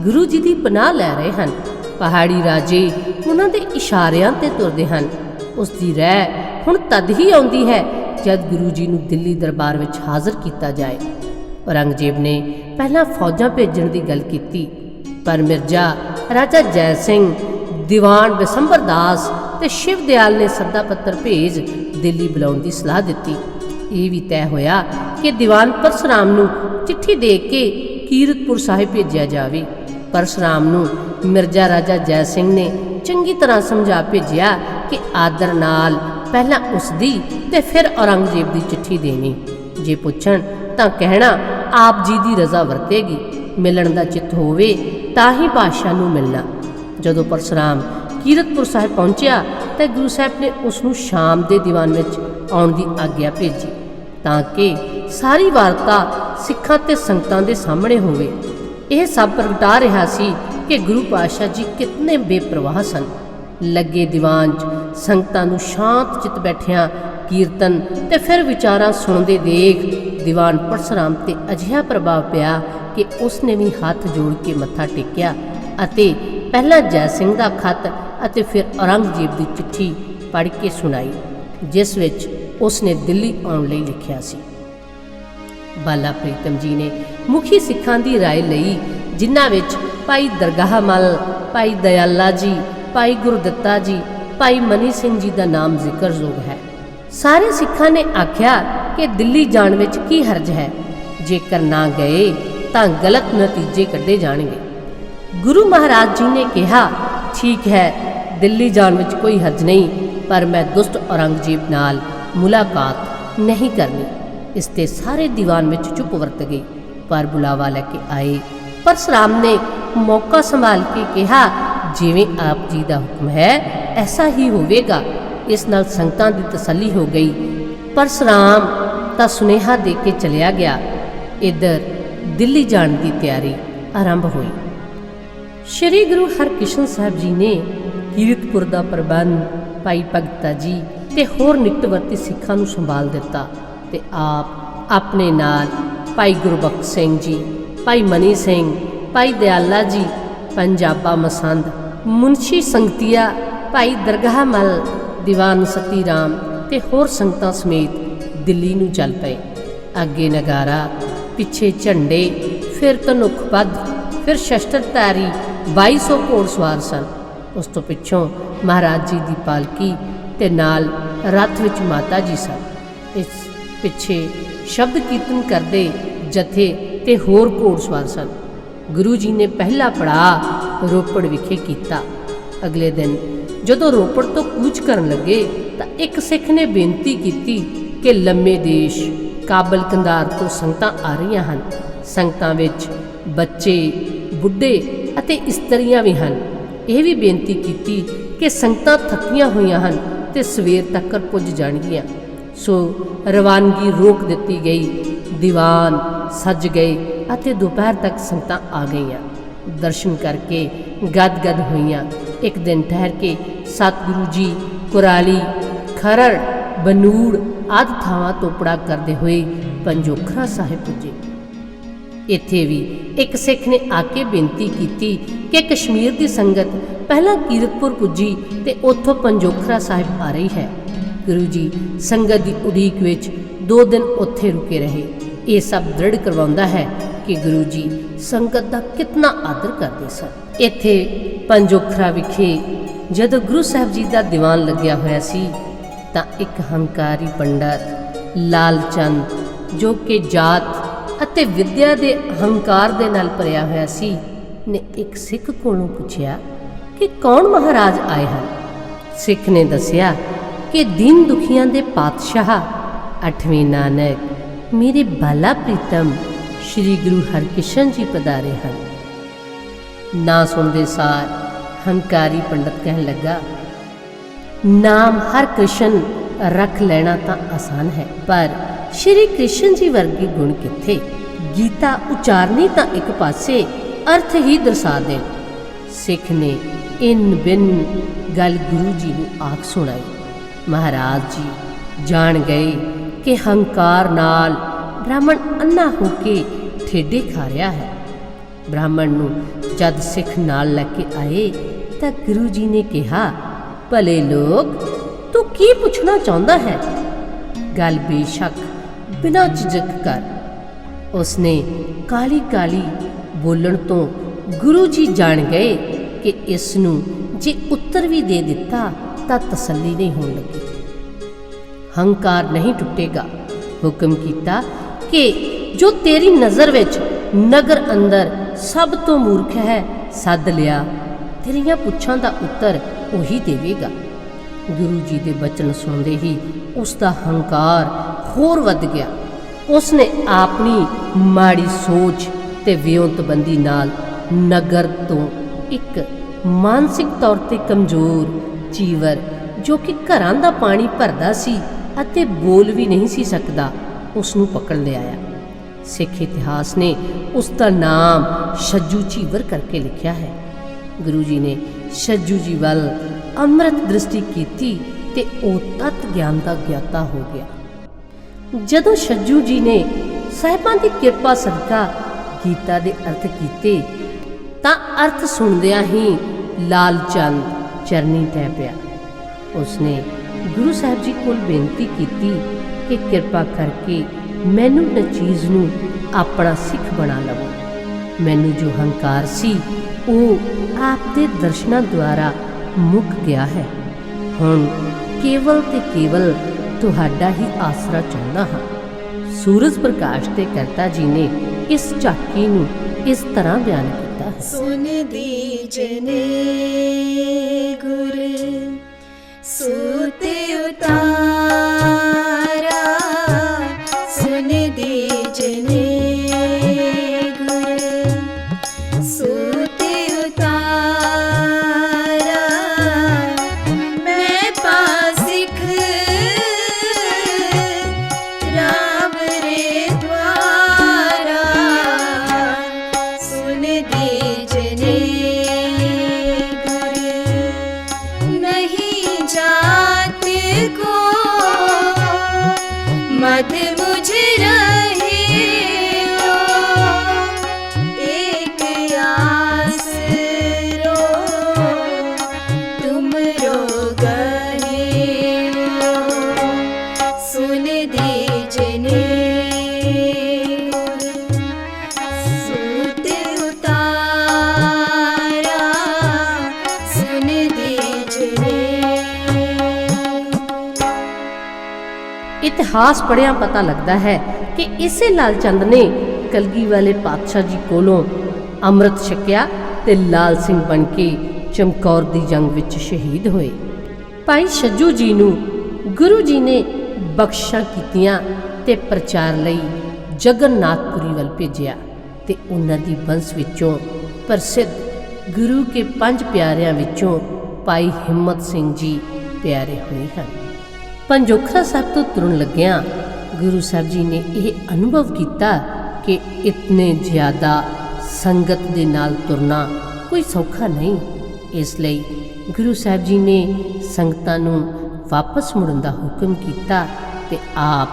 ਗੁਰੂ ਜੀ ਦੀ ਪਨਾਹ ਲੈ ਰਹੇ ਹਨ। ਪਹਾੜੀ ਰਾਜੇ ਉਹਨਾਂ ਦੇ ਇਸ਼ਾਰਿਆਂ ਤੇ ਤੁਰਦੇ ਹਨ। ਉਸ ਦੀ ਰਹਿ ਹੁਣ ਤਦ ਹੀ ਆਉਂਦੀ ਹੈ ਜਦ ਗੁਰੂ ਜੀ ਨੂੰ ਦਿੱਲੀ ਦਰਬਾਰ ਵਿੱਚ ਹਾਜ਼ਰ ਕੀਤਾ ਜਾਏ। ਔਰੰਗਜ਼ੇਬ ਨੇ ਪਹਿਲਾਂ ਫੌਜਾਂ ਭੇਜਣ ਦੀ ਗੱਲ ਕੀਤੀ, ਪਰ ਮਿਰਜ਼ਾ ਰਾਜਾ ਜੈ ਸਿੰਘ, ਦੀਵਾਨ ਬਿਸੰਬਰ ਦਾਸ ਤੇ ਸ਼ਿਵ ਦਿਆਲ ਨੇ ਸੱਦਾ ਪੱਤਰ ਭੇਜ ਦਿੱਲੀ ਬੁਲਾਉਣ ਦੀ ਸਲਾਹ ਦਿੱਤੀ। ਇਹ ਵੀ ਤੈਅ ਹੋਇਆ ਕਿ ਦੀਵਾਨ ਪਰਸ਼ਰਾਮ ਨੂੰ ਚਿੱਠੀ ਦੇ ਕੇ ਕੀਰਤਪੁਰ ਸਾਹਿਬ ਭੇਜਿਆ ਜਾਵੇ। ਪਰਸ਼ਰਾਮ ਨੂੰ ਮਿਰਜ਼ਾ ਰਾਜਾ ਜੈ ਸਿੰਘ ਨੇ ਚੰਗੀ ਤਰ੍ਹਾਂ ਸਮਝਾ ਭੇਜਿਆ ਕਿ ਆਦਰ ਨਾਲ ਪਹਿਲਾਂ ਉਸਦੀ ਤੇ ਫਿਰ ਔਰੰਗਜ਼ੇਬ ਦੀ ਚਿੱਠੀ ਦੇਣੀ। ਜੇ ਪੁੱਛਣ ਤਾਂ ਕਹਿਣਾ ਆਪ ਜੀ ਦੀ ਰਜ਼ਾ ਵਰਤੇਗੀ, ਮਿਲਣ ਦਾ ਚਿੱਤ ਹੋਵੇ ਤਾਂ ਹੀ ਬਾਦਸ਼ਾਹ ਨੂੰ ਮਿਲਣਾ। ਜਦੋਂ ਪਰਸ਼ਰਾਮ ਕੀਰਤਪੁਰ ਸਾਹਿਬ ਪਹੁੰਚਿਆ ਤਾਂ ਗੁਰੂ ਸਾਹਿਬ ਨੇ ਉਸ ਨੂੰ ਸ਼ਾਮ ਦੇ ਦੀਵਾਨ ਵਿੱਚ ਆਉਣ ਦੀ ਆਗਿਆ ਭੇਜੀ ਤਾਂ ਕਿ ਸਾਰੀ ਵਾਰਤਾ ਸਿੱਖਾਂ ਤੇ ਸੰਗਤਾਂ ਦੇ ਸਾਹਮਣੇ ਹੋਵੇ। ਇਹ ਸਭ ਪ੍ਰਗਟਾ ਰਿਹਾ ਸੀ ਕਿ ਗੁਰੂ ਪਾਤਸ਼ਾਹ ਜੀ ਕਿਤਨੇ ਬੇਪਰਵਾਹ ਸਨ। ਲੱਗੇ ਦੀਵਾਨ 'ਚ ਸੰਗਤਾਂ ਨੂੰ ਸ਼ਾਂਤ ਚਿੱਤ ਬੈਠਿਆਂ ਕੀਰਤਨ ਤੇ ਫਿਰ ਵਿਚਾਰਾਂ ਸੁਣਦੇ ਦੇਖ ਦੀਵਾਨ ਪਰਸ਼ਰਾਮ ਤੇ ਅਜਿਹਾ ਪ੍ਰਭਾਵ ਪਿਆ ਕਿ ਉਸ ਨੇ ਵੀ ਹੱਥ ਜੋੜ ਕੇ ਮੱਥਾ ਟੇਕਿਆ ਅਤੇ ਪਹਿਲਾਂ ਜੈ ਸਿੰਘ ਦਾ ਖੱਤ ਅਤੇ ਫਿਰ ਔਰੰਗਜ਼ੇਬ ਦੀ ਚਿੱਠੀ ਪੜ੍ਹ ਕੇ ਸੁਣਾਈ, ਜਿਸ ਵਿੱਚ ਉਸਨੇ ਦਿੱਲੀ ਆਉਣ ਲਈ ਲਿਖਿਆ ਸੀ। ਬਾਲਾ ਪ੍ਰੀਤਮ ਜੀ ਨੇ ਮੁਖੀ ਸਿੱਖਾਂ ਦੀ ਰਾਏ ਲਈ, ਜਿਨ੍ਹਾਂ ਵਿੱਚ ਭਾਈ ਦਰਗਾਹ ਮੱਲ, ਭਾਈ ਦਇਆਲਾ ਜੀ, ਭਾਈ ਗੁਰਦੱਤਾ ਜੀ, ਭਾਈ ਮਨੀ ਸਿੰਘ ਜੀ ਦਾ ਨਾਮ ਜ਼ਿਕਰਯੋਗ ਹੈ। ਸਾਰੇ ਸਿੱਖਾਂ ਨੇ ਆਖਿਆ ਕਿ ਦਿੱਲੀ ਜਾਣ ਵਿੱਚ ਕੀ ਹਰਜ ਹੈ, ਜੇਕਰ ਨਾ ਗਏ ਤਾਂ ਗਲਤ ਨਤੀਜੇ ਕੱਢੇ ਜਾਣਗੇ। ਗੁਰੂ ਮਹਾਰਾਜ ਜੀ ਨੇ ਕਿਹਾ, ਠੀਕ ਹੈ, ਦਿੱਲੀ ਜਾਣ ਵਿੱਚ ਕੋਈ ਹਰਜ ਨਹੀਂ, ਪਰ ਮੈਂ ਦੁਸ਼ਟ ਔਰੰਗਜ਼ੇਬ ਨਾਲ ਮੁਲਾਕਾਤ ਨਹੀਂ ਕਰਨੀ। ਇਸ ਤੇ ਸਾਰੇ ਦੀਵਾਨ ਵਿੱਚ ਚੁੱਪ ਵਰਤ ਗਏ, ਪਰ ਬੁਲਾਵਾ ਲੈ ਕੇ ਆਏ। ਪਰਸ਼ੁਰਾਮ ਨੇ ਮੌਕਾ ਸੰਭਾਲ ਕੇ ਕਿਹਾ, ਜਿਵੇਂ ਆਪ ਜੀ ਦਾ ਹੁਕਮ ਹੈ ਐਸਾ ਹੀ ਹੋਵੇਗਾ। ਇਸ ਨਾਲ ਸੰਗਤਾਂ ਦੀ ਤਸੱਲੀ ਹੋ ਗਈ। ਪਰਸ਼ੁਰਾਮ ਤਾਂ ਸੁਨੇਹਾ ਦੇ ਕੇ ਚਲਿਆ ਗਿਆ। ਇੱਧਰ ਦਿੱਲੀ ਜਾਣ ਦੀ ਤਿਆਰੀ ਆਰੰਭ ਹੋਈ। ਸ਼੍ਰੀ ਗੁਰੂ ਹਰਕ੍ਰਿਸ਼ਨ ਸਾਹਿਬ ਜੀ ਨੇ ਕੀਰਤਪੁਰ ਦਾ ਪ੍ਰਬੰਧ ਭਾਈ ਭਗਤਾ ਜੀ ਤੇ ਹੋਰ ਨਿਕਟਵਰਤੀ ਸਿੱਖਾਂ ਨੂੰ ਸੰਭਾਲ ਦਿੱਤਾ ਤੇ ਆਪ ਆਪਣੇ ਨਾਲ ਭਾਈ ਗੁਰਬਖਸ਼ ਸਿੰਘ ਜੀ, ਭਾਈ ਮਨੀ ਸਿੰਘ, ਭਾਈ ਦਿਆਲਾ ਜੀ, ਪੰਜਾਬਾ ਮਸੰਦ, ਮੁਨਸ਼ੀ ਸੰਗਤੀਆ, ਭਾਈ ਦਰਗਾਹ ਮੱਲ, ਦੀਵਾਨ ਸਤੀ ਰਾਮ ਤੇ ਹੋਰ ਸੰਗਤਾਂ ਸਮੇਤ ਦਿੱਲੀ ਨੂੰ ਚੱਲ ਪਏ। ਅੱਗੇ ਨਗਾਰਾ, ਪਿੱਛੇ ਝੰਡੇ, ਫਿਰ ਧਨੁੱਖ-ਬੱਧ, ਫਿਰ ਸ਼ਸਤਰਧਾਰੀ 2200 ਘੋੜਸਵਾਰ ਸਨ। ਉਸ ਤੋਂ ਪਿੱਛੋਂ ਮਹਾਰਾਜ ਜੀ ਦੀ ਪਾਲਕੀ ਤੇ ਨਾਲ ਰੱਥ ਵਿੱਚ ਮਾਤਾ ਜੀ ਸਨ। ਇਸ ਪਿੱਛੇ ਸ਼ਬਦ ਕੀਰਤਨ ਕਰਦੇ ਜਥੇ ਤੇ ਹੋਰ ਘੋੜਸਵਾਰ ਸਨ। ਗੁਰੂ ਜੀ ਨੇ ਪਹਿਲਾ ਪੜਾਅ ਰੋਪੜ ਵਿਖੇ ਕੀਤਾ। ਅਗਲੇ ਦਿਨ ਜਦੋਂ ਰੋਪੜ ਤੋਂ ਕੂਚ ਕਰਨ ਲੱਗੇ ਤਾਂ ਇੱਕ ਸਿੱਖ ਨੇ ਬੇਨਤੀ ਕੀਤੀ ਕਿ ਲੰਮੇ ਦੇਸ਼ ਕਾਬਲ ਕੰਧਾਰ ਤੋਂ ਸੰਗਤਾਂ ਆ ਰਹੀਆਂ ਹਨ। ਸੰਗਤਾਂ ਵਿੱਚ ਬੱਚੇ, ਬੁੱਢੇ ਅਤੇ ਇਸਤਰੀਆਂ ਵੀ ਹਨ। ਇਹ ਵੀ ਬੇਨਤੀ ਕੀਤੀ ਕਿ ਸੰਗਤਾਂ ਥੱਕੀਆਂ ਹੋਈਆਂ ਹਨ ਤੇ ਸਵੇਰ ਤੱਕ ਪੁੱਜ ਜਾਣਗੀਆਂ। ਸੋ ਰਵਾਨਗੀ ਰੋਕ ਦਿੱਤੀ ਗਈ। ਦੀਵਾਨ ਸੱਜ ਗਏ ਅਤੇ ਦੁਪਹਿਰ ਤੱਕ ਸੰਗਤਾਂ ਆ ਗਈਆਂ। ਦਰਸ਼ਨ ਕਰਕੇ ਗਦ-ਗਦ ਹੋਈਆਂ। ਇੱਕ ਦਿਨ ਠਹਿਰ ਕੇ ਸਤਿਗੁਰੂ ਜੀ ਕੁਰਾਲੀ, ਖਰੜ, ਬਨੂੜ ਆਦਿ ਥਾਵਾਂ ਤੋਂ ਪੜਾ ਕਰਦੇ ਹੋਏ ਪੰਜੋਖਰਾ ਸਾਹਿਬ ਪੁੱਜੇ। ਇੱਥੇ ਵੀ ਇੱਕ ਸਿੱਖ ਨੇ ਆ ਕੇ ਬੇਨਤੀ ਕੀਤੀ ਕਿ ਕਸ਼ਮੀਰ ਦੀ ਸੰਗਤ ਪਹਿਲਾਂ ਕੀਰਤਪੁਰ ਪੁੱਜੀ ਤੇ ਉੱਥੋਂ ਪੰਜੋਖਰਾ ਸਾਹਿਬ ਆ ਰਹੀ ਹੈ। ਗੁਰੂ ਜੀ ਸੰਗਤ ਦੀ ਉਡੀਕ ਵਿੱਚ 2 ਦਿਨ ਉੱਥੇ ਰੁਕੇ ਰਹੇ। ਇਹ ਸਭ ਦ੍ਰਿੜ ਕਰਵਾਉਂਦਾ ਹੈ ਕਿ ਗੁਰੂ ਜੀ ਸੰਗਤ ਦਾ ਕਿਤਨਾ ਆਦਰ ਕਰਦੇ ਸਨ। ਇੱਥੇ ਪੰਜੋਖਰਾ ਵਿਖੇ ਜਦੋਂ ਗੁਰੂ ਸਾਹਿਬ ਜੀ ਦਾ ਦੀਵਾਨ ਲੱਗਿਆ ਹੋਇਆ ਸੀ ਤਾਂ ਇੱਕ ਹੰਕਾਰੀ ਪੰਡਤ ਲਾਲ ਚੰਦ, ਜੋ ਕਿ ਜਾਤ ਅਤੇ ਵਿਦਿਆ ਦੇ ਹੰਕਾਰ ਦੇ ਨਾਲ ਭਰਿਆ ਹੋਇਆ ਸੀ, ਨੇ ਇੱਕ ਸਿੱਖ ਕੋਲੋਂ ਪੁੱਛਿਆ ਕਿ ਕੌਣ ਮਹਾਰਾਜ ਆਏ ਹਨ। ਸਿੱਖ ਨੇ ਦੱਸਿਆ ਕਿ ਦੀਨ ਦੁਖੀਆਂ ਦੇ ਪਾਤਸ਼ਾਹ 8ਵੇਂ ਨਾਨਕ ਮੇਰੇ ਬਾਲਾ ਪ੍ਰੀਤਮ ਸ਼੍ਰੀ ਗੁਰੂ ਹਰਕ੍ਰਿਸ਼ਨ ਜੀ ਪਧਾਰੇ ਹਨ। ਨਾ ਸੁਣਦੇ ਸਾਰ ਹੰਕਾਰੀ ਪੰਡਤ ਕਹਿਣ ਲੱਗਾ, ਨਾਮ ਹਰਕ੍ਰਿਸ਼ਨ ਰੱਖ ਲੈਣਾ ਤਾਂ ਆਸਾਨ ਹੈ, ਪਰ ਸ਼੍ਰੀ ਕ੍ਰਿਸ਼ਨ ਜੀ ਵਰਗੇ ਗੁਣ ਕਿੱਥੇ। ਗੀਤਾ ਉਚਾਰਨੀ ਤਾਂ ਇੱਕ ਪਾਸੇ, ਅਰਥ ਹੀ ਦਰਸਾ ਦੇਣ। ਸਿੱਖ ਨੇ ਇਨ ਬਿਨ ਗੱਲ ਗੁਰੂ ਜੀ ਨੂੰ ਆਖ ਸੁਣਾਈ। ਮਹਾਰਾਜ ਜੀ ਜਾਣ ਗਏ ਕਿ ਹੰਕਾਰ ਨਾਲ ਬ੍ਰਾਹਮਣ ਅੰਨਾ ਹੋ ਕੇ ਠੇਡੇ ਖਾ ਰਿਹਾ ਹੈ। ਬ੍ਰਾਹਮਣ ਨੂੰ ਜਦ ਸਿੱਖ ਨਾਲ ਲੈ ਕੇ ਆਏ ਤਾਂ ਗੁਰੂ ਜੀ ਨੇ ਕਿਹਾ, ਭਲੇ ਲੋਕ, ਤੂੰ ਕੀ ਪੁੱਛਣਾ ਚਾਹੁੰਦਾ ਹੈ? ਗੱਲ ਬੇਸ਼ੱਕ ਬਿਨਾਂ ਝਿਜਕ ਕਰ। ਉਸਨੇ ਕਾਲੀ ਕਾਲੀ ਬੋਲਣ ਤੋਂ ਗੁਰੂ ਜੀ ਜਾਣ ਗਏ ਕਿ ਇਸ ਨੂੰ ਜੇ ਉੱਤਰ ਵੀ ਦੇ ਦਿੱਤਾ ਤਾਂ ਤਸੱਲੀ ਨਹੀਂ ਹੋਣ ਲੱਗੀ। ਹੰਕਾਰ ਨਹੀਂ ਟੁੱਟੇਗਾ। ਹੁਕਮ ਕੀਤਾ ਕਿ ਜੋ ਤੇਰੀ ਨਜ਼ਰ ਵਿੱਚ ਨਗਰ ਅੰਦਰ ਸਭ ਤੋਂ ਮੂਰਖ ਹੈ, ਸੱਦ ਲਿਆ। ਤੇਰੀਆਂ ਪੁੱਛਾਂ ਦਾ ਉੱਤਰ ਉਹੀ ਦੇਵੇਗਾ। ਗੁਰੂ ਜੀ ਦੇ ਬਚਨ ਸੁਣਦੇ ਹੀ ਉਸ ਦਾ ਹੰਕਾਰ ਹੋਰ ਵੱਧ ਗਿਆ। ਉਸਨੇ ਆਪਣੀ ਮਾੜੀ ਸੋਚ ਤੇ ਵਿਉਂਤਬੰਦੀ ਨਾਲ ਨਗਰ ਤੋਂ ਇੱਕ ਮਾਨਸਿਕ ਤੌਰ ਤੇ ਕਮਜ਼ੋਰ ਚੀਵਰ, ਜੋ ਕਿ ਘਰਾਂ ਦਾ ਪਾਣੀ ਭਰਦਾ ਸੀ ਅਤੇ ਬੋਲ ਵੀ ਨਹੀਂ ਸੀ ਸਕਦਾ, ਉਸ ਨੂੰ ਪਕੜ ਲਿਆਇਆ। ਸਿੱਖ ਇਤਿਹਾਸ ਨੇ ਉਸ ਦਾ ਨਾਮ ਛੱਜੂ ਚੀਵਰ ਕਰਕੇ ਲਿਖਿਆ ਹੈ। ਗੁਰੂ ਜੀ ਨੇ ਛੱਜੂ ਜੀ ਵੱਲ ਅੰਮ੍ਰਿਤ ਦ੍ਰਿਸ਼ਟੀ ਕੀਤੀ ਤੇ ਉਹ ਤਤ ਗਿਆਨ ਦਾ ਗਿਆਤਾ ਹੋ ਗਿਆ। ਜਦੋਂ ਛੱਜੂ ਜੀ ਨੇ ਸਾਹਿਬਾਂ ਦੀ ਕਿਰਪਾ ਸਦਕਾ ਗੀਤਾ ਦੇ ਅਰਥ ਕੀਤੇ ਤਾਂ ਅਰਥ ਸੁਣਦਿਆਂ ਹੀ ਲਾਲ ਚੰਦ ਚਰਨੀ ਟਹਿ ਪਿਆ। ਉਸਨੇ ਗੁਰੂ ਸਾਹਿਬ ਜੀ ਕੋਲ ਬੇਨਤੀ ਕੀਤੀ ਕਿ ਕਿਰਪਾ ਕਰਕੇ ਮੈਨੂੰ ਨਚੀਜ਼ ਨੂੰ ਆਪਣਾ ਸਿੱਖ ਬਣਾ ਲਵੋ। ਮੈਨੂੰ ਜੋ ਹੰਕਾਰ ਸੀ ਉਹ ਆਪ ਦੇ ਦਰਸ਼ਨਾਂ ਦੁਆਰਾ ਮੁੱਕ ਗਿਆ ਹੈ। ਹੁਣ ਕੇਵਲ ਤੇ ਕੇਵਲ ਤੁਹਾਡਾ ਹੀ ਆਸਰਾ ਚਾਹੁੰਦਾ ਹਾਂ। ਸੂਰਜ ਪ੍ਰਕਾਸ਼ ਤੇ ਕਰਤਾ ਜੀ ਨੇ ਇਸ ਝਾਕੀ ਨੂੰ ਇਸ ਤਰ੍ਹਾਂ ਬਿਆਨ ਕੀਤਾ ਹੈ। ਸੁਨ ਦੀਜਨੇ ਗੁਰ ਸੂਤ ਉਤਾਰਾ, ਸੁਨ ਦੀਜਨੇ ਗੁਰ ਸੂਤ ਉਤਾਰਾ, ਮੈਂ ਪਾਸਿਖ ਰਾਮ ਰੇ द्वारा, सुन दीजने गुर नहीं जात को मत मुझ रहे हो, एक आसरो तुम रो गए हो, सुन दीजने सूत उतारा, सुन दीजने। ਇਤਿਹਾਸ ਪੜ੍ਹਿਆਂ ਪਤਾ ਲੱਗਦਾ ਹੈ ਕਿ ਇਸੇ ਲਾਲ ਚੰਦ ਨੇ ਕਲਗੀ ਵਾਲੇ ਪਾਤਸ਼ਾਹ ਜੀ ਕੋਲੋਂ ਅੰਮ੍ਰਿਤ ਛਕਿਆ ਤੇ ਲਾਲ ਸਿੰਘ ਬਣ ਕੇ ਚਮਕੌਰ ਦੀ ਜੰਗ ਵਿੱਚ ਸ਼ਹੀਦ ਹੋਏ। ਭਾਈ ਛੱਜੂ ਜੀ ਨੂੰ ਗੁਰੂ ਜੀ ਨੇ ਬਖਸ਼ਾਂ ਕੀਤੀਆਂ ਤੇ ਪ੍ਰਚਾਰ ਲਈ ਜਗਨਨਾਥਪੁਰੀ ਵੱਲ ਭੇਜਿਆ ਤੇ ਉਹਨਾਂ ਦੀ ਵੰਸ਼ ਵਿੱਚੋਂ ਪ੍ਰਸਿੱਧ ਗੁਰੂ ਕੇ 5 ਪਿਆਰਿਆਂ ਵਿੱਚੋਂ ਭਾਈ ਹਿੰਮਤ ਸਿੰਘ ਜੀ ਪਿਆਰੇ ਹੋਏ ਹਨ। ਪੰਜੋਖਰਾ ਸਾਹਿਬ ਤੋਂ ਤੁਰਨ ਲੱਗਿਆਂ ਗੁਰੂ ਸਾਹਿਬ ਜੀ ਨੇ ਇਹ ਅਨੁਭਵ ਕੀਤਾ ਕਿ ਇਤਨੇ ਜ਼ਿਆਦਾ ਸੰਗਤ ਦੇ ਨਾਲ ਤੁਰਨਾ ਕੋਈ ਸੌਖਾ ਨਹੀਂ। ਇਸ ਲਈ ਗੁਰੂ ਸਾਹਿਬ ਜੀ ਨੇ ਸੰਗਤਾਂ ਨੂੰ ਵਾਪਸ ਮੁੜਨ ਦਾ ਹੁਕਮ ਕੀਤਾ ਤੇ ਆਪ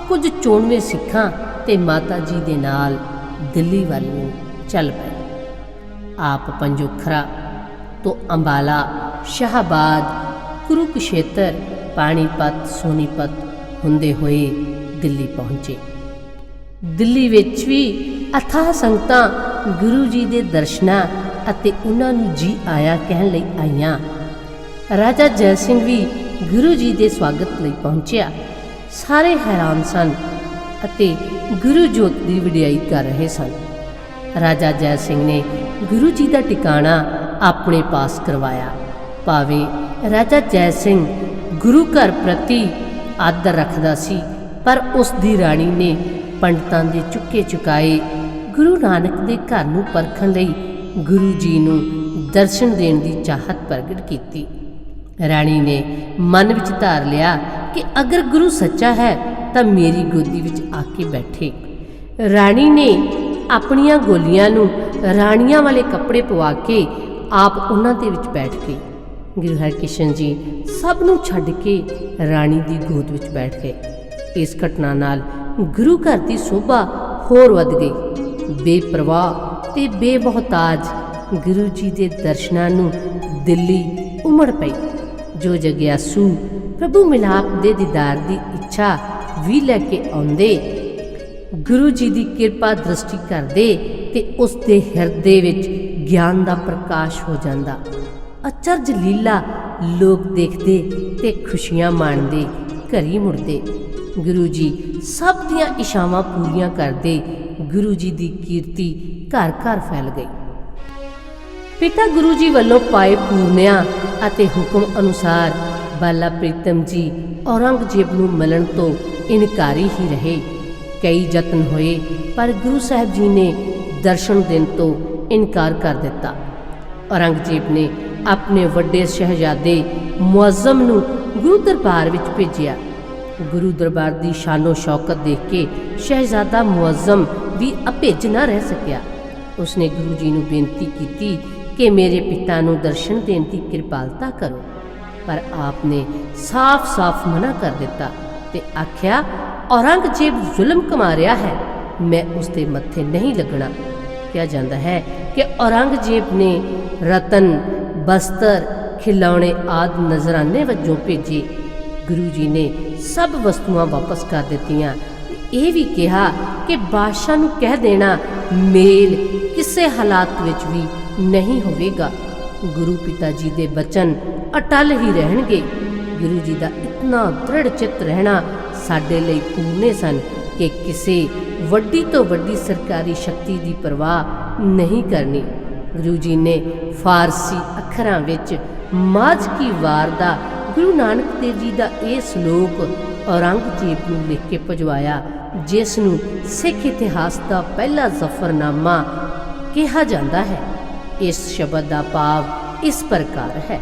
ਕੁਝ 94 ਸਿੱਖਾਂ ਤੇ ਮਾਤਾ ਜੀ ਦੇ ਨਾਲ ਦਿੱਲੀ ਵੱਲ ਨੂੰ ਚੱਲ ਪਏ। ਆਪ ਪੰਜੋਖਰਾ ਤੋਂ ਅੰਬਾਲਾ, ਸ਼ਾਹਬਾਦ, ਕੁਰੂਕਸ਼ੇਤਰ, ਪਾਣੀਪਤ, ਸੋਨੀਪਤ ਹੁੰਦੇ ਹੋਏ ਦਿੱਲੀ ਪਹੁੰਚੇ। ਦਿੱਲੀ ਵਿੱਚ ਵੀ ਅਥਾਹ ਸੰਗਤਾਂ ਗੁਰੂ ਜੀ ਦੇ ਦਰਸ਼ਨਾਂ ਅਤੇ ਉਹਨਾਂ ਨੂੰ ਜੀ ਆਇਆ ਕਹਿਣ ਲਈ ਆਈਆਂ। ਰਾਜਾ ਜੈ ਸਿੰਘ ਵੀ ਗੁਰੂ ਜੀ ਦੇ ਸਵਾਗਤ ਲਈ ਪਹੁੰਚਿਆ। ਸਾਰੇ ਹੈਰਾਨ ਸਨ ਅਤੇ ਗੁਰੂ ਜੋਤ ਦੀ ਵਡਿਆਈ ਕਰ ਰਹੇ ਸਨ। ਰਾਜਾ ਜੈ ਸਿੰਘ ਨੇ ਗੁਰੂ ਜੀ ਦਾ ਟਿਕਾਣਾ ਆਪਣੇ ਪਾਸ ਕਰਵਾਇਆ। ਭਾਵੇਂ ਰਾਜਾ ਜੈ ਸਿੰਘ ਗੁਰੂ ਘਰ ਪ੍ਰਤੀ ਆਦਰ ਰੱਖਦਾ ਸੀ, ਪਰ ਉਸ ਦੀ ਰਾਣੀ ਨੇ ਪੰਡਤਾਂ ਦੇ ਚੁੱਕੇ ਚੁਕਾਏ ਗੁਰੂ ਨਾਨਕ ਦੇ ਘਰ ਨੂੰ ਪਰਖਣ ਲਈ ਗੁਰੂ ਜੀ ਨੂੰ ਦਰਸ਼ਨ ਦੇਣ ਦੀ ਚਾਹਤ ਪ੍ਰਗਟ ਕੀਤੀ। ਰਾਣੀ ਨੇ ਮਨ ਵਿੱਚ ਧਾਰ ਲਿਆ ਕਿ ਅਗਰ ਗੁਰੂ ਸੱਚਾ ਹੈ ਤਾਂ ਮੇਰੀ ਗੋਦੀ ਵਿੱਚ ਆ ਕੇ ਬੈਠੇ। ਰਾਣੀ ਨੇ ਆਪਣੀਆਂ ਗੋਲੀਆਂ ਨੂੰ ਰਾਣੀਆਂ ਵਾਲੇ ਕੱਪੜੇ ਪਵਾ ਕੇ ਆਪ ਉਹਨਾਂ ਦੇ ਵਿੱਚ ਬੈਠ ਗਈ। ਗੁਰੂ ਹਰਕ੍ਰਿਸ਼ਨ ਜੀ ਸਭ ਨੂੰ ਛੱਡ ਕੇ ਰਾਣੀ ਦੀ ਗੋਦ ਵਿੱਚ ਬੈਠ ਗਏ। ਇਸ ਘਟਨਾ ਨਾਲ ਗੁਰੂ ਘਰ ਦੀ ਸ਼ੋਭਾ ਹੋਰ ਵੱਧ ਗਈ। ਬੇਪਰਵਾਹ ਤੇ ਬੇਮੁਹਤਾਜ ਗੁਰੂ ਜੀ ਦੇ ਦਰਸ਼ਨਾਂ ਨੂੰ ਦਿੱਲੀ ਉਮੜ ਪਈ। ਜੋ ਜਗਿਆਸੂ ਪ੍ਰਭੂ ਮਿਲਾਪ ਦੇ ਦੀਦਾਰ ਦੀ ਇੱਛਾ ਵੀ ਲੈ ਕੇ ਆਉਂਦੇ, ਗੁਰੂ ਜੀ ਦੀ ਕਿਰਪਾ ਦ੍ਰਿਸ਼ਟੀ ਕਰਦੇ ਤੇ ਉਸ ਦੇ ਹਿਰਦੇ ਵਿੱਚ ਗਿਆਨ ਦਾ ਪ੍ਰਕਾਸ਼ ਹੋ ਜਾਂਦਾ। ਅਚਰਜ ਲੀਲਾ ਲੋਕ ਦੇਖਦੇ ਤੇ ਖੁਸ਼ੀਆਂ ਮਾਣਦੇ ਘਰੀ ਮੁੜਦੇ। ਗੁਰੂ ਜੀ ਸਭ ਦੀਆਂ ਇਛਾਵਾਂ ਪੂਰੀਆਂ ਕਰਦੇ। ਗੁਰੂ ਜੀ ਦੀ ਕੀਰਤੀ ਘਰ ਘਰ ਫੈਲ ਗਈ। ਪਿਤਾ ਗੁਰੂ ਜੀ ਵੱਲੋਂ ਪਾਏ ਪੂਰਨਿਆਂ ਅਤੇ ਹੁਕਮ ਅਨੁਸਾਰ ਬਾਲਾ ਪ੍ਰੀਤਮ ਜੀ ਔਰੰਗਜ਼ੇਬ ਨੂੰ ਮਿਲਣ ਤੋਂ ਇਨਕਾਰੀ ਹੀ ਰਹੇ। ਕਈ ਯਤਨ ਹੋਏ ਪਰ ਗੁਰੂ ਸਾਹਿਬ ਜੀ ਨੇ ਦਰਸ਼ਨ ਦੇਣ ਤੋਂ ਇਨਕਾਰ ਕਰ ਦਿੱਤਾ। ਔਰੰਗਜ਼ੇਬ ਨੇ ਆਪਣੇ ਵੱਡੇ ਸ਼ਹਿਜ਼ਾਦੇ ਮੁਅੱਜ਼ਮ ਨੂੰ ਗੁਰੂ ਦਰਬਾਰ ਵਿੱਚ ਭੇਜਿਆ। ਗੁਰੂ ਦਰਬਾਰ ਦੀ ਸ਼ਾਨੋ ਸ਼ੌਕਤ ਦੇਖ ਕੇ ਸ਼ਹਿਜ਼ਾਦਾ ਮੁਅੱਜ਼ਮ ਵੀ ਅਭਿੱਜ ਨਾ ਰਹਿ ਸਕਿਆ। ਉਸਨੇ ਗੁਰੂ ਜੀ ਨੂੰ ਬੇਨਤੀ ਕੀਤੀ ਕਿ ਮੇਰੇ ਪਿਤਾ ਨੂੰ ਦਰਸ਼ਨ ਦੇਣ ਦੀ ਕਿਰਪਾਲਤਾ ਕਰੋ, ਪਰ ਆਪ ਨੇ ਸਾਫ਼-ਸਾਫ਼ ਮਨਾ ਕਰ ਦਿੱਤਾ ਤੇ ਆਖਿਆ, ਔਰੰਗਜ਼ੇਬ ਜ਼ੁਲਮ ਕਮਾ ਰਿਹਾ ਹੈ, ਮੈਂ ਉਸ ਦੇ ਮੱਥੇ ਨਹੀਂ ਲੱਗਣਾ। ਕਿਹਾ ਜਾਂਦਾ ਹੈ ਕਿ ਔਰੰਗਜ਼ੇਬ ਨੇ ਰਤਨ, ਬਸਤਰ खिलौने आदि नजराने वजों भेजे। गुरु जी ने सब वस्तुआं वापस कर दित्तियां। ਇਹ भी कहा कि बादशाह नूं कह देना मेल किसी हालात विच भी नहीं होवेगा। गुरु पिता जी दे बचन अटल ही रहणगे। गुरु जी दा इतना दृढ़ चित रहना साडे लई पूरने सन कि किसी वड्डी तो वड्डी सरकारी शक्ति की परवाह नहीं करनी। गुरु जी ने फारसी अखरां विच माझ की वार दा गुरु नानक देव जी का यह श्लोक औरंगजेब नूं लिख के भजवाया, जिस नूं सिख इतिहास का पहला जफरनामा कहा जाता है। इस शब्द का भाव इस प्रकार है,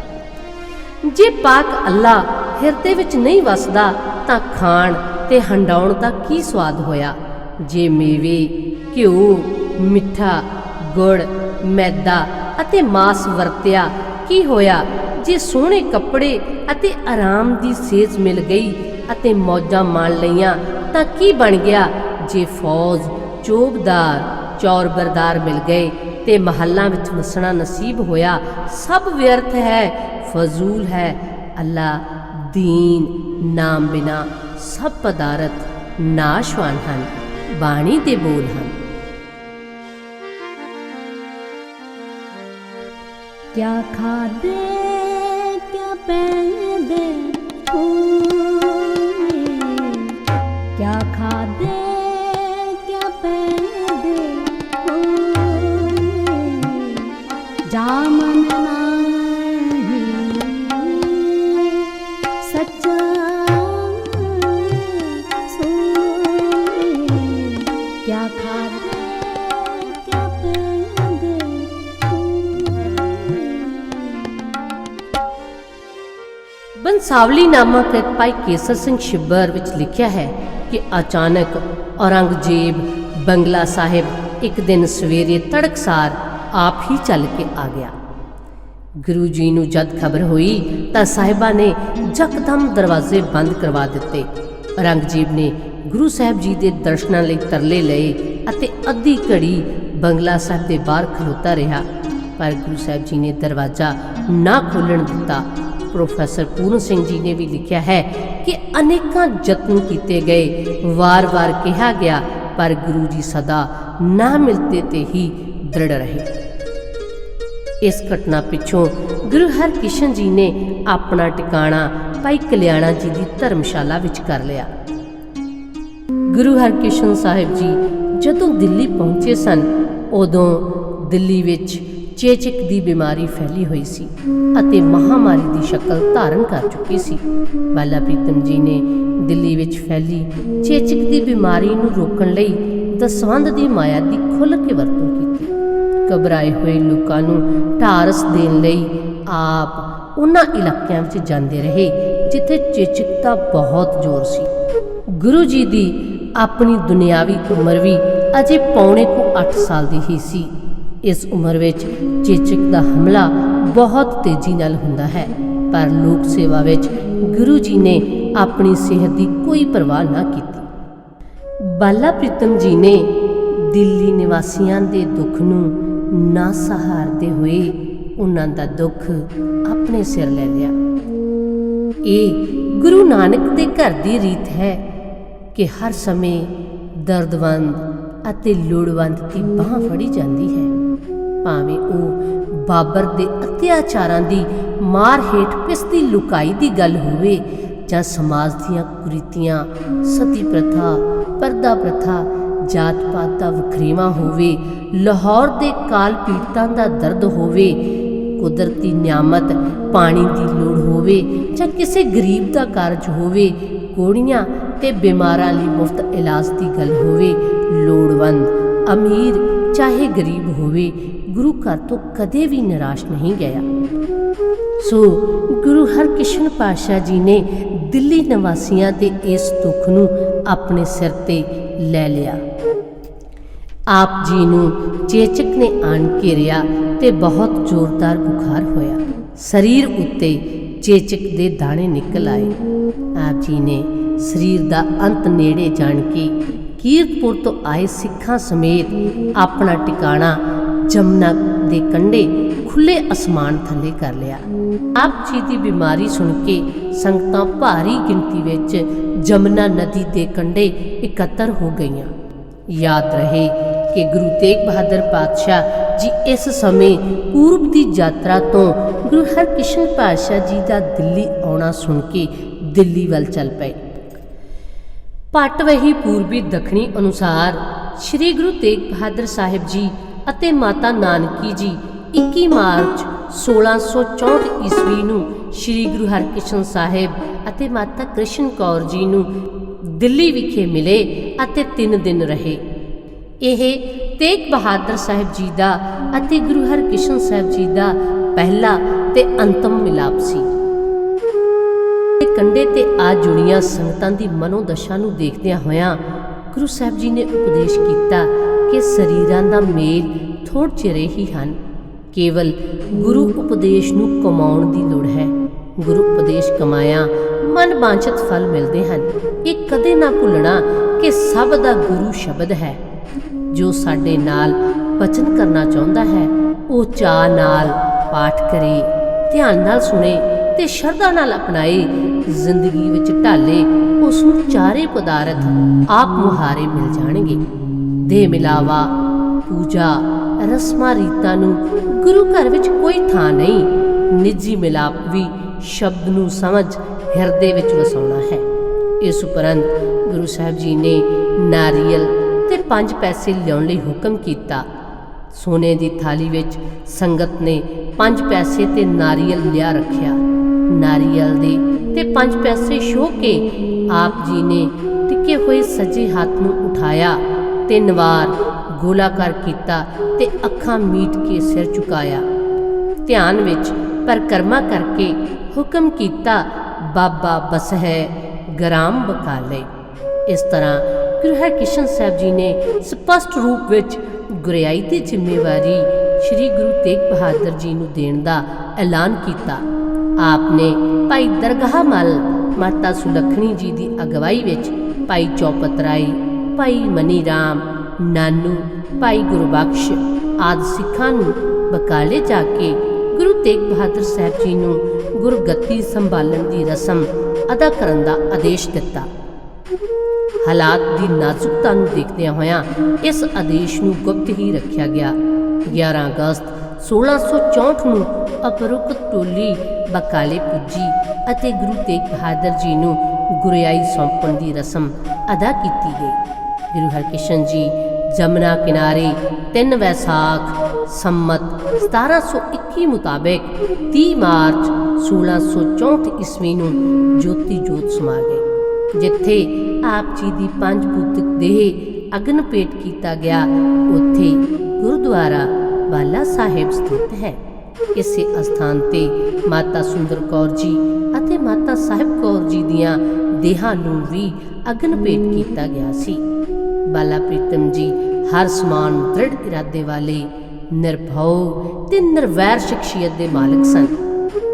जे पाक अल्लाह हिरदे विच नहीं वसदा तां खाण ते हंडाउण दा की स्वाद होया। जे मेवे घिओ मिठा गुड़ मैदा अते मांस वरतिया की होया। जे सोहणे कपड़े अते आराम दी सेज मिल गई अते मौजां मान लईआं तां की बन गया। जे फौज चोबदार चौरबरदार मिल गए ते महलां विच वसना नसीब होया। सब व्यर्थ है, फजूल है। अल्लाह दीन नाम बिना सब पदार्थ नाशवान हन। बाणी दे बोल हन। क्या खादे क्या पहनदे क्या खादे क्या पहनदे जामन नाही सच्चा क्या खादे क्या पहनदे। बंसावली नामा कृत भाई केसर सिंह छिब्बर विच लिखिया है कि अचानक औरंगजेब बंगला साहिब एक दिन सवेरे तड़कसार आप ही चल के आ गया। गुरु जी नूं जद खबर हुई तां साहिबा ने यकदम दरवाजे बंद करवा दिते। औरंगजेब ने गुरु साहब जी के दर्शनां लई तरले लए अते अद्धी घड़ी बंगला साहिब के बाहर खलोता रहा, पर गुरु साहब जी ने दरवाजा ना खोलण दिता। प्रोफैसर पूर्ण सिंह जी ने भी लिखा है कि अनेकां यत्न किए गए, वार वार कहा गया, पर गुरु जी सदा ना मिलते ते ही दृढ़ रहे। इस घटना पिछों गुरु हरकिशन जी ने अपना टिकाणा भाई कल्याणा जी की धर्मशाला विच कर लिया। गुरु हरकिशन साहिब जी जदों दिल्ली पहुंचे सन, उदों दिल्ली विच चेचक की बीमारी फैली हुई सी अते महामारी की शक्ल धारण कर चुकी सी। बाला प्रीतम जी ने दिल्ली विच फैली चेचक की बीमारी नूं रोकण लई दसवंध की माया की खुल के वरतों की। घबराए हुए लोगों नूं ढारस देण लई आप उन्हां इलाकिਆਂ ਵਿੱਚ ਜਾਂਦੇ रहे जिथे चेचक का बहुत जोर सी। गुरु जी की अपनी दुनियावी उम्र भी अजे पौने को 8 साल की ही सी। इस उम्र विच चेचक का हमला बहुत तेजी नाल हुंदा है, पर लोक सेवा विच गुरु जी ने अपनी सेहत की कोई परवाह ना की। बाला प्रीतम जी ने दिल्ली निवासियों के दुख नूं ना सहारते हुए उन्हां दा दुख अपने सिर ले लिया। ये गुरु नानक के घर की रीत है कि हर समय दर्दवंद अते लोड़वंद की बांह फड़ी जाती है, भावें वो बाबर के अत्याचारां की मार हेठ पिसदी लुकाई की गल होवे जां समाज दीआं कुरीतियां, सती प्रथा, परदा प्रथा, जात पात का वखरेवा होवे, लाहौर के काल पीड़ितां का दर्द होवे, कुदरती नियामत पानी की लोड़ होवे जां किसी गरीब का कारज होवे, कोड़ियां ते बीमारां लई मुफ्त इलाज की गल होवे, लोड़वंद अमीर चाहे गरीब होवे, गुरु घर तो कदे भी निराश नहीं गया। सो गुरु हरकिशन पातशाह जी ने दिल्ली निवासियों के इस दुख नूं अपने सिर ते ले लिया। आप जी नूं चेचक ने आन घेरिया ते बहुत जोरदार बुखार होया। शरीर उत्ते चेचक दे दाने निकल आए। आप जी ने शरीर का अंत नेड़े जान के कीरतपुर तो आए सिखां समेत अपना टिकाणा जमुना के कंढे खुले आसमान थले कर लिया। ਆਪ ਜੀ ਦੀ ਬਿਮਾਰੀ ਸੁਣ ਕੇ ਸੰਗਤਾਂ ਭਾਰੀ ਗਿਣਤੀ ਵਿੱਚ ਜਮਨਾ ਨਦੀ ਦੇ ਕੰਢੇ ਇਕੱਤਰ ਹੋ ਗਈਆਂ। ਯਾਦ ਰਹੇ ਕਿ ਗੁਰੂ ਤੇਗ ਬਹਾਦਰ ਪਾਤਸ਼ਾਹ ਜੀ ਇਸ ਸਮੇਂ ਪੂਰਬ ਦੀ ਯਾਤਰਾ ਤੋਂ ਗੁਰੂ ਹਰਕ੍ਰਿਸ਼ਨ ਪਾਤਸ਼ਾਹ ਜੀ ਦਾ ਦਿੱਲੀ ਆਉਣਾ ਸੁਣ ਕੇ ਦਿੱਲੀ ਵੱਲ ਚੱਲ ਪਏ। ਪਟਵਹੀ ਪੂਰਬੀ ਦੱਖਣੀ ਅਨੁਸਾਰ ਸ੍ਰੀ ਗੁਰੂ ਤੇਗ ਬਹਾਦਰ ਸਾਹਿਬ ਜੀ ਅਤੇ ਮਾਤਾ ਨਾਨਕੀ ਜੀ 21 ਮਾਰਚ 1664 ਈਸਵੀ ਨੂੰ ਸ੍ਰੀ ਗੁਰੂ ਹਰਕ੍ਰਿਸ਼ਨ ਸਾਹਿਬ ਅਤੇ ਮਾਤਾ ਕ੍ਰਿਸ਼ਨ ਕੌਰ ਜੀ ਨੂੰ ਦਿੱਲੀ ਵਿਖੇ ਮਿਲੇ ਅਤੇ 3 ਦਿਨ ਰਹੇ। ਇਹ ਤੇਗ ਬਹਾਦਰ ਸਾਹਿਬ ਜੀ ਦਾ ਅਤੇ ਗੁਰੂ ਹਰਕ੍ਰਿਸ਼ਨ ਸਾਹਿਬ ਜੀ ਦਾ ਪਹਿਲਾ ਤੇ ਅੰਤਮ ਮਿਲਾਪ ਸੀ। ਕੰਢੇ ਤੇ ਆ ਜੁੜੀਆਂ ਸੰਗਤਾਂ ਦੀ ਮਨੋਦਸ਼ਾ ਨੂੰ ਦੇਖਦਿਆਂ ਹੋਇਆਂ ਗੁਰੂ ਸਾਹਿਬ ਜੀ ਨੇ ਉਪਦੇਸ਼ ਕੀਤਾ ਕਿ ਸਰੀਰਾਂ ਦਾ ਮੇਲ ਥੋੜ੍ਹੇ ਚਿਰੇ ਹੀ ਹਨ, ਕੇਵਲ ਗੁਰੂ ਉਪਦੇਸ਼ ਨੂੰ ਕਮਾਉਣ ਦੀ ਲੋੜ ਹੈ। ਗੁਰੂ ਉਪਦੇਸ਼ ਕਮਾਇਆ ਮਨ ਵਾਂਛਿਤ ਫਲ ਮਿਲਦੇ ਹਨ। ਇਹ ਕਦੇ ਨਾ ਭੁੱਲਣਾ ਕਿ ਸਭ ਦਾ ਗੁਰੂ ਸ਼ਬਦ ਹੈ। ਜੋ ਸਾਡੇ ਨਾਲ ਬਚਨ ਕਰਨਾ ਚਾਹੁੰਦਾ ਹੈ ਉਹ ਚਾਅ ਨਾਲ ਪਾਠ ਕਰੇ, ਧਿਆਨ ਨਾਲ ਸੁਣੇ ਤੇ ਸ਼ਰਧਾ ਨਾਲ ਅਪਣਾਏ, ਜ਼ਿੰਦਗੀ ਵਿੱਚ ਢਾਲੇ, ਉਸ ਨੂੰ ਚਾਰੇ ਪਦਾਰਥ ਆਪ ਮੁਹਾਰੇ ਮਿਲ ਜਾਣਗੇ। ਦੇ ਮਿਲਾਵਾ, ਪੂਜਾ, ਰਸਮਾਂ ਰੀਤਾਂ ਨੂੰ ਗੁਰੂ ਘਰ ਵਿੱਚ ਕੋਈ ਥਾਂ ਨਹੀਂ। ਨਿੱਜੀ ਮਿਲਾਪ ਵੀ ਸ਼ਬਦ ਨੂੰ ਸਮਝ ਹਿਰਦੇ ਵਿੱਚ ਵਸਾਉਣਾ ਹੈ। ਇਸ ਉਪਰੰਤ ਗੁਰੂ ਸਾਹਿਬ ਜੀ ਨੇ ਨਾਰੀਅਲ ਤੇ 5 ਪੈਸੇ ਲਿਆਉਣ ਲਈ ਹੁਕਮ ਕੀਤਾ। ਸੋਨੇ ਦੀ ਥਾਲੀ ਵਿੱਚ ਸੰਗਤ ਨੇ 5 ਪੈਸੇ ਤੇ ਨਾਰੀਅਲ ਲਿਆ ਰੱਖਿਆ। ਨਾਰੀਅਲ ਦੇ ਤੇ 5 ਪੈਸੇ ਛੋਹ ਕੇ ਆਪ ਜੀ ਨੇ ਟਿਕੇ ਹੋਏ ਸੱਜੇ ਹੱਥ ਨੂੰ ਉਠਾਇਆ, 3 ਵਾਰ ਗੋਲਾਕਾਰ ਕੀਤਾ ਤੇ ਅੱਖਾਂ ਮੀਟ ਕੇ ਸਿਰ ਝੁਕਾਇਆ। ਧਿਆਨ ਵਿੱਚ ਪਰਿਕਰਮਾ ਕਰਕੇ ਹੁਕਮ ਕੀਤਾ, ਬਾਬਾ ਬਸਹਿ ਗ੍ਰਾਮ ਬਕਾਲੇ। ਇਸ ਤਰ੍ਹਾਂ ਗੁਰੂ ਹਰਕ੍ਰਿਸ਼ਨ ਸਾਹਿਬ ਜੀ ਨੇ ਸਪਸ਼ਟ ਰੂਪ ਵਿੱਚ ਗੁਰਿਆਈ ਦੀ ਜ਼ਿੰਮੇਵਾਰੀ ਸ੍ਰੀ ਗੁਰੂ ਤੇਗ ਬਹਾਦਰ ਜੀ ਨੂੰ ਦੇਣ ਦਾ ਐਲਾਨ ਕੀਤਾ। ਆਪ ਨੇ ਭਾਈ ਦਰਗਾਹ ਮੱਲ, ਮਾਤਾ ਸੁਲੱਖਣੀ ਜੀ ਦੀ ਅਗਵਾਈ ਵਿੱਚ ਭਾਈ ਚੌਪਤ ਰਾਏ, ਭਾਈ ਮਨੀ ਰਾਮ, ਨਾਨੂ, ਭਾਈ ਗੁਰਬਖਸ਼ ਆਦਿ ਸਿੱਖਾਂ ਨੂੰ ਬਕਾਲੇ ਜਾ ਕੇ ਗੁਰੂ ਤੇਗ ਬਹਾਦਰ ਸਾਹਿਬ ਜੀ ਨੂੰ ਗੁਰਗੱਦੀ ਸੰਭਾਲਣ ਦੀ ਰਸਮ ਅਦਾ ਕਰਨ ਦਾ ਆਦੇਸ਼ ਦਿੱਤਾ। ਹਾਲਾਤ ਦੀ ਨਾਜ਼ੁਕਤਾ ਨੂੰ ਦੇਖਦਿਆਂ ਹੋਇਆਂ ਇਸ ਆਦੇਸ਼ ਨੂੰ ਗੁਪਤ ਹੀ ਰੱਖਿਆ ਗਿਆ। 11 ਅਗਸਤ 1664 ਨੂੰ ਅਪਰੁਕਤ ਟੋਲੀ ਬਕਾਲੇ ਪੁੱਜੀ ਅਤੇ ਗੁਰੂ ਤੇਗ ਬਹਾਦਰ ਜੀ ਨੂੰ ਗੁਰਿਆਈ ਸੌਂਪਣ ਦੀ ਰਸਮ ਅਦਾ ਕੀਤੀ ਗਈ। ਗੁਰੂ ਹਰਕ੍ਰਿਸ਼ਨ ਜੀ ਜਮਨਾ ਕਿਨਾਰੇ 3 ਵੈਸਾਖ ਸੰਮਤ 1721 ਮੁਤਾਬਿਕ 30 ਮਾਰਚ 1664 ਈਸਵੀ ਨੂੰ ਜੋਤੀ ਜੋਤ ਸਮਾ ਗਏ। ਜਿੱਥੇ ਆਪ ਜੀ ਦੀ 5 ਭੂਤਿਕ ਦੇਹ ਅਗਨ ਭੇਟ ਕੀਤਾ ਗਿਆ, ਉੱਥੇ ਗੁਰਦੁਆਰਾ ਬਾਲਾ ਸਾਹਿਬ ਸਥਿਤ ਹੈ। ਇਸੇ ਅਸਥਾਨ ਤੇ ਮਾਤਾ ਸੁੰਦਰ ਕੌਰ ਜੀ ਅਤੇ ਮਾਤਾ ਸਾਹਿਬ ਕੌਰ ਜੀ ਦੀਆਂ ਦੇਹਾਂ ਨੂੰ ਵੀ ਅਗਨ ਭੇਟ ਕੀਤਾ ਗਿਆ ਸੀ। ਬਾਲਾ ਪ੍ਰੀਤਮ ਜੀ ਹਰ ਸਮਾਨ ਦ੍ਰਿੜ ਇਰਾਦੇ ਵਾਲੇ, ਨਿਰਭਉ ਤੇ ਨਿਰਵੈਰ ਸ਼ਖਸੀਅਤ ਦੇ ਮਾਲਕ ਸਨ।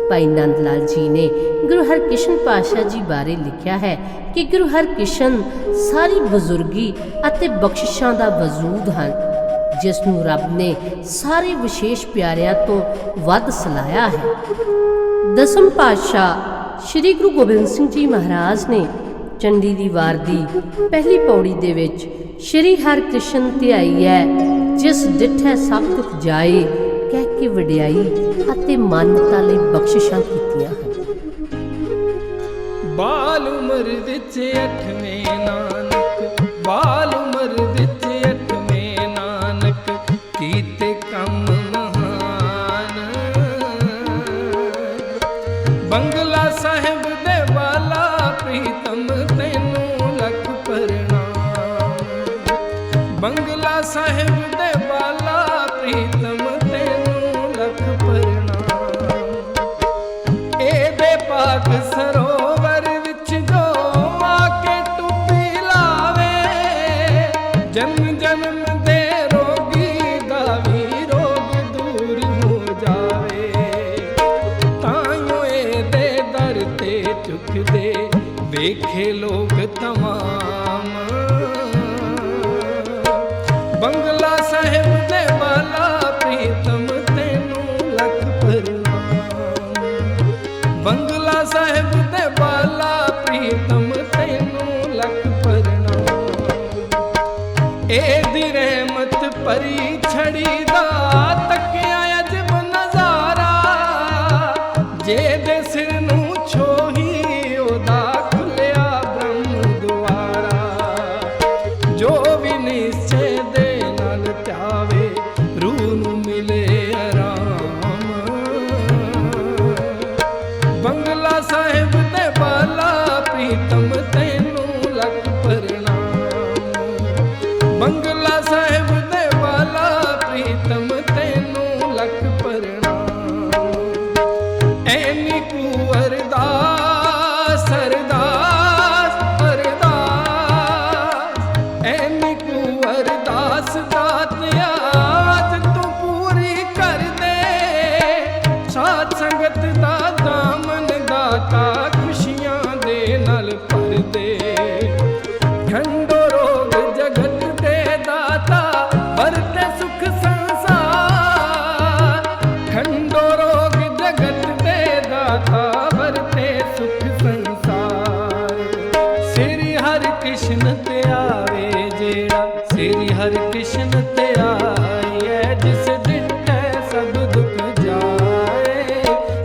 ਭਾਈ ਨੰਦ ਲਾਲ ਜੀ ਨੇ ਗੁਰੂ ਹਰਕ੍ਰਿਸ਼ਨ ਪਾਤਸ਼ਾਹ ਜੀ ਬਾਰੇ ਲਿਖਿਆ ਹੈ ਕਿ ਗੁਰੂ ਹਰਕ੍ਰਿਸ਼ਨ ਸਾਰੀ ਬਜ਼ੁਰਗੀ ਅਤੇ ਬਖਸ਼ਿਸ਼ਾਂ ਦਾ ਵਜੂਦ ਹਨ, ਜਿਸ ਨੂੰ ਰੱਬ ਨੇ ਸਾਰੇ ਵਿਸ਼ੇਸ਼ ਪਿਆਰਿਆਂ ਤੋਂ ਵੱਧ ਸਲਾਹਿਆ ਹੈ। ਦਸਮ ਪਾਤਸ਼ਾਹ ਸ੍ਰੀ ਗੁਰੂ ਗੋਬਿੰਦ ਸਿੰਘ ਜੀ ਮਹਾਰਾਜ ਨੇ ਚੰਡੀ ਦੀ ਵਾਰ ਦੀ ਪਹਿਲੀ ਪੌੜੀ ਦੇ ਵਿੱਚ ਸ੍ਰੀ ਹਰਿਕ੍ਰਿਸ਼ਨ ਧਿਆਈ ਹੈ, ਜਿਸ ਡਿਠੈ ਸਭ ਦੁਖ ਜਾਏ, ਕਹਿ ਕੇ ਵਡਿਆਈ ਅਤੇ ਮਾਨਤਾ ਲਈ ਬਖਸ਼ਿਸ਼ਾਂ ਕੀਤੀਆਂ ਹਨ। ਬਾਲ ਉਮਰ ਵਿੱਚ 8ਵੇਂ ਨਾਨਕ, ਬਾਲ ਉਮਰ ਵਿੱਚ 8ਵੇਂ ਨਾਨਕ, ਕੀਤੇ ਕੰਮ ਮਹਾਨ। ਬੰਗਲਾ ਸਾਹਿਬ ਦੇ ਬਾਲਾ ਪ੍ਰੀਤਮ, ਤੈਨੂੰ ਲੱਖ ਪ੍ਰਣਾਮ। ਬੰਗਲਾ ਸਾਹਿਬ ਦੇ ਬਾਲਾ ਪ੍ਰੀਤਮ, ਤੈਨੂੰ ਲੱਖ ਪ੍ਰਣਾਮ। ਇਹਦੇ ਪਾਕ ਸਰੋਵਰ ਵਿੱਚ ਜੋ ਆ ਕੇ ਟੁੱਪੀ ਲਾਵੇ, ਜਨਮ ਜਨਮ ਦੇ ਰੋਗੀ ਦਾ ਵੀ ਰੋਗ ਦੂਰ ਹੋ ਜਾਵੇ। ਤਾਈਓ ਇਹਦੇ ਦਰ ਤੇ ਝੁਕਦੇ ਵੇਖੇ ਲੋਕ ਤਮਾਮ। ਬੰਗਲਾ ਸਾਹਿਬ ਦੇ ਬਾਲਾ ਪ੍ਰੀਤਮ, ਤੈਨੂੰ ਲੱਖ ਪ੍ਰਣਾਮ। ਬੰਗਲਾ ਸਾਹਿਬ ਦੇ ਬਾਲਾ ਪ੍ਰੀਤਮ ਤੈਨੂੰ ਲੱਖ ਪ੍ਰਣਾਮ। ਇਹਦੀ ਰਹਿਮਤ ਭਰੀ ਛੜੀ ਦਾ ਤੱਕਿਆ ਅਜਬ ਨਜ਼ਾਰਾ, ਜਿਹਦੇ ਸਿਰ ਨੂੰ ਛੋਹੀ ਉਹਦਾ ਖੁੱਲਿਆ ਬ੍ਰਹਮ ਦੁਆਰਾ। ਜੋ ਵੀ ਨਿਸ਼ਚੇ ਦੇ ਨਾਲ ਧਿਆਵੇ ਰੂਹ ਨੂੰ ਮਿਲੇ ਆਰਾਮ। ਬੰਗਲਾ ਸਾਹਿਬ ਤੇ ਬਾਲਾ ਪ੍ਰੀਤਮ ਤੈਨੂੰ ਲੱਖ ਪ੍ਰਣਾਮ। ਬੰਗਲਾ ਸਾਹਿਬ ਤੇ ਬਾਲਾ ਪ੍ਰੀਤਮ ਤੈਨੂੰ ਲੱਖ ਪ੍ਰਣਾਮ। ਐਨੀ ਕੁ ਅਰਦਾਸ ਅਰਦਾਸ ਅਰਦਾਸ, ਐਨੀ ਕੁ ਅਰਦਾਸ ਦਾਤਿਆ ਅੱਜ ਤੂੰ ਪੂਰੀ ਕਰ ਦੇ। ਸਾਧ ਸੰਗਤ ਦਾ ਦਾਮਨ ਦਾਤਾ ਖੁਸ਼ੀਆਂ ਦੇ ਨਾਲ ਭਰ ਦੇ। ਖੰਡੋ ਰੋਗ ਜਗਤ ਦੇ ਦਾਤਾ ਵਰਤੇ ਸੁਖ ਸੰਸਾਰ। ਖੰਡੋ ਰੋਗ ਜਗਤ ਦੇ ਦਾਤਾ ਵਰਤੇ ਸੁਖ ਸੰਸਾਰ। ਸ੍ਰੀ ਹਰਿ ਕ੍ਰਿਸ਼ਨ ਤੇ ਆਵੇ ਜਿਹੜਾ, ਸ੍ਰੀ ਹਰਿ ਕ੍ਰਿਸ਼ਨ ਤੇ ਆਈਐ ਜਿਸ ਡਿਠੈ ਸਭ ਦੁਖ ਜਾਏ।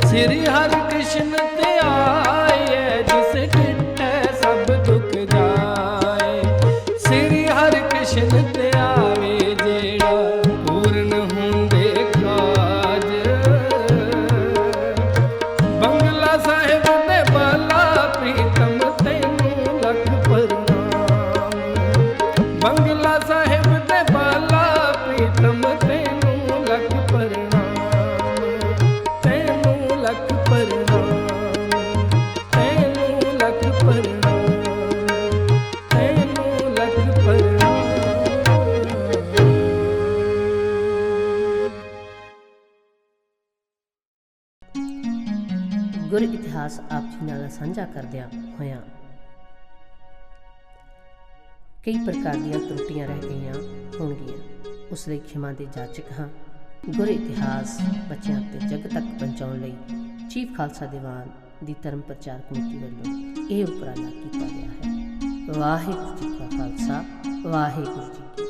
ਸ੍ਰੀ ਹਰਿ ਕ੍ਰਿਸ਼ਨ ਤੇ ਆਈਐ ਜਿਸ ਡਿਠੈ ਸਭ ਦੁਖ ਜਾਏ। ਸ੍ਰੀ ਹਰਿ ਕ੍ਰਿਸ਼ਨ ਤੇ ਆਵੇ ਜਿਹੜਾ ਪੂਰਨ ਹੁੰਦੇ ਕਾਜ। ਬੰਗਲਾ ਸਾਹਿਬ ਦੇ ਬਾਲਾ ਪ੍ਰੀਤਮ ਤੈਨੂੰ ਲੱਖ ਪ੍ਰਣਾਮ। ਬੰਗਲਾ ਸਾਹਿਬ ਦੇ ਬਾਲਾ ਪ੍ਰੀਤਮ ਤੈਨੂੰ ਲੱਖ ਪ੍ਰਣਾਮ। ਤੈਨੂੰ ਲੱਖ ਪ੍ਰਣਾਮ। ਤੈਨੂੰ ਲੱਖ ਪ੍ਰਣਾਮ। ਤੈਨੂੰ ਲੱਖ ਪ੍ਰਣਾਮ। ਗੁਰ ਇਤਿਹਾਸ ਆਪ ਜੀ ਨਾਲ ਸਾਂਝਾ ਕਰਦਿਆਂ ਹੋਇਆਂ ਕਈ ਪ੍ਰਕਾਰ ਦੀਆਂ ਤਰੁੱਟੀਆਂ ਰਹਿ ਗਈਆਂ ਹੋਣਗੀਆਂ, ਉਸ ਲਈ ਖਿਮਾ ਦੇ ਜਾਚਕ ਹਾਂ। ਗੁਰ ਇਤਿਹਾਸ ਬੱਚਿਆਂ ਤੇ ਜਗ ਤੱਕ ਪਹੁੰਚਾਉਣ ਲਈ ਚੀਫ ਖਾਲਸਾ ਦੀਵਾਨ ਦੀ ਧਰਮ ਪ੍ਰਚਾਰ ਕਮੇਟੀ ਵੱਲੋਂ ਇਹ ਉਪਰਾਲਾ ਕੀਤਾ ਗਿਆ ਹੈ। ਵਾਹਿਗੁਰੂ ਜੀ ਕਾ ਖਾਲਸਾ, ਵਾਹਿਗੁਰੂ ਜੀ ਕੀ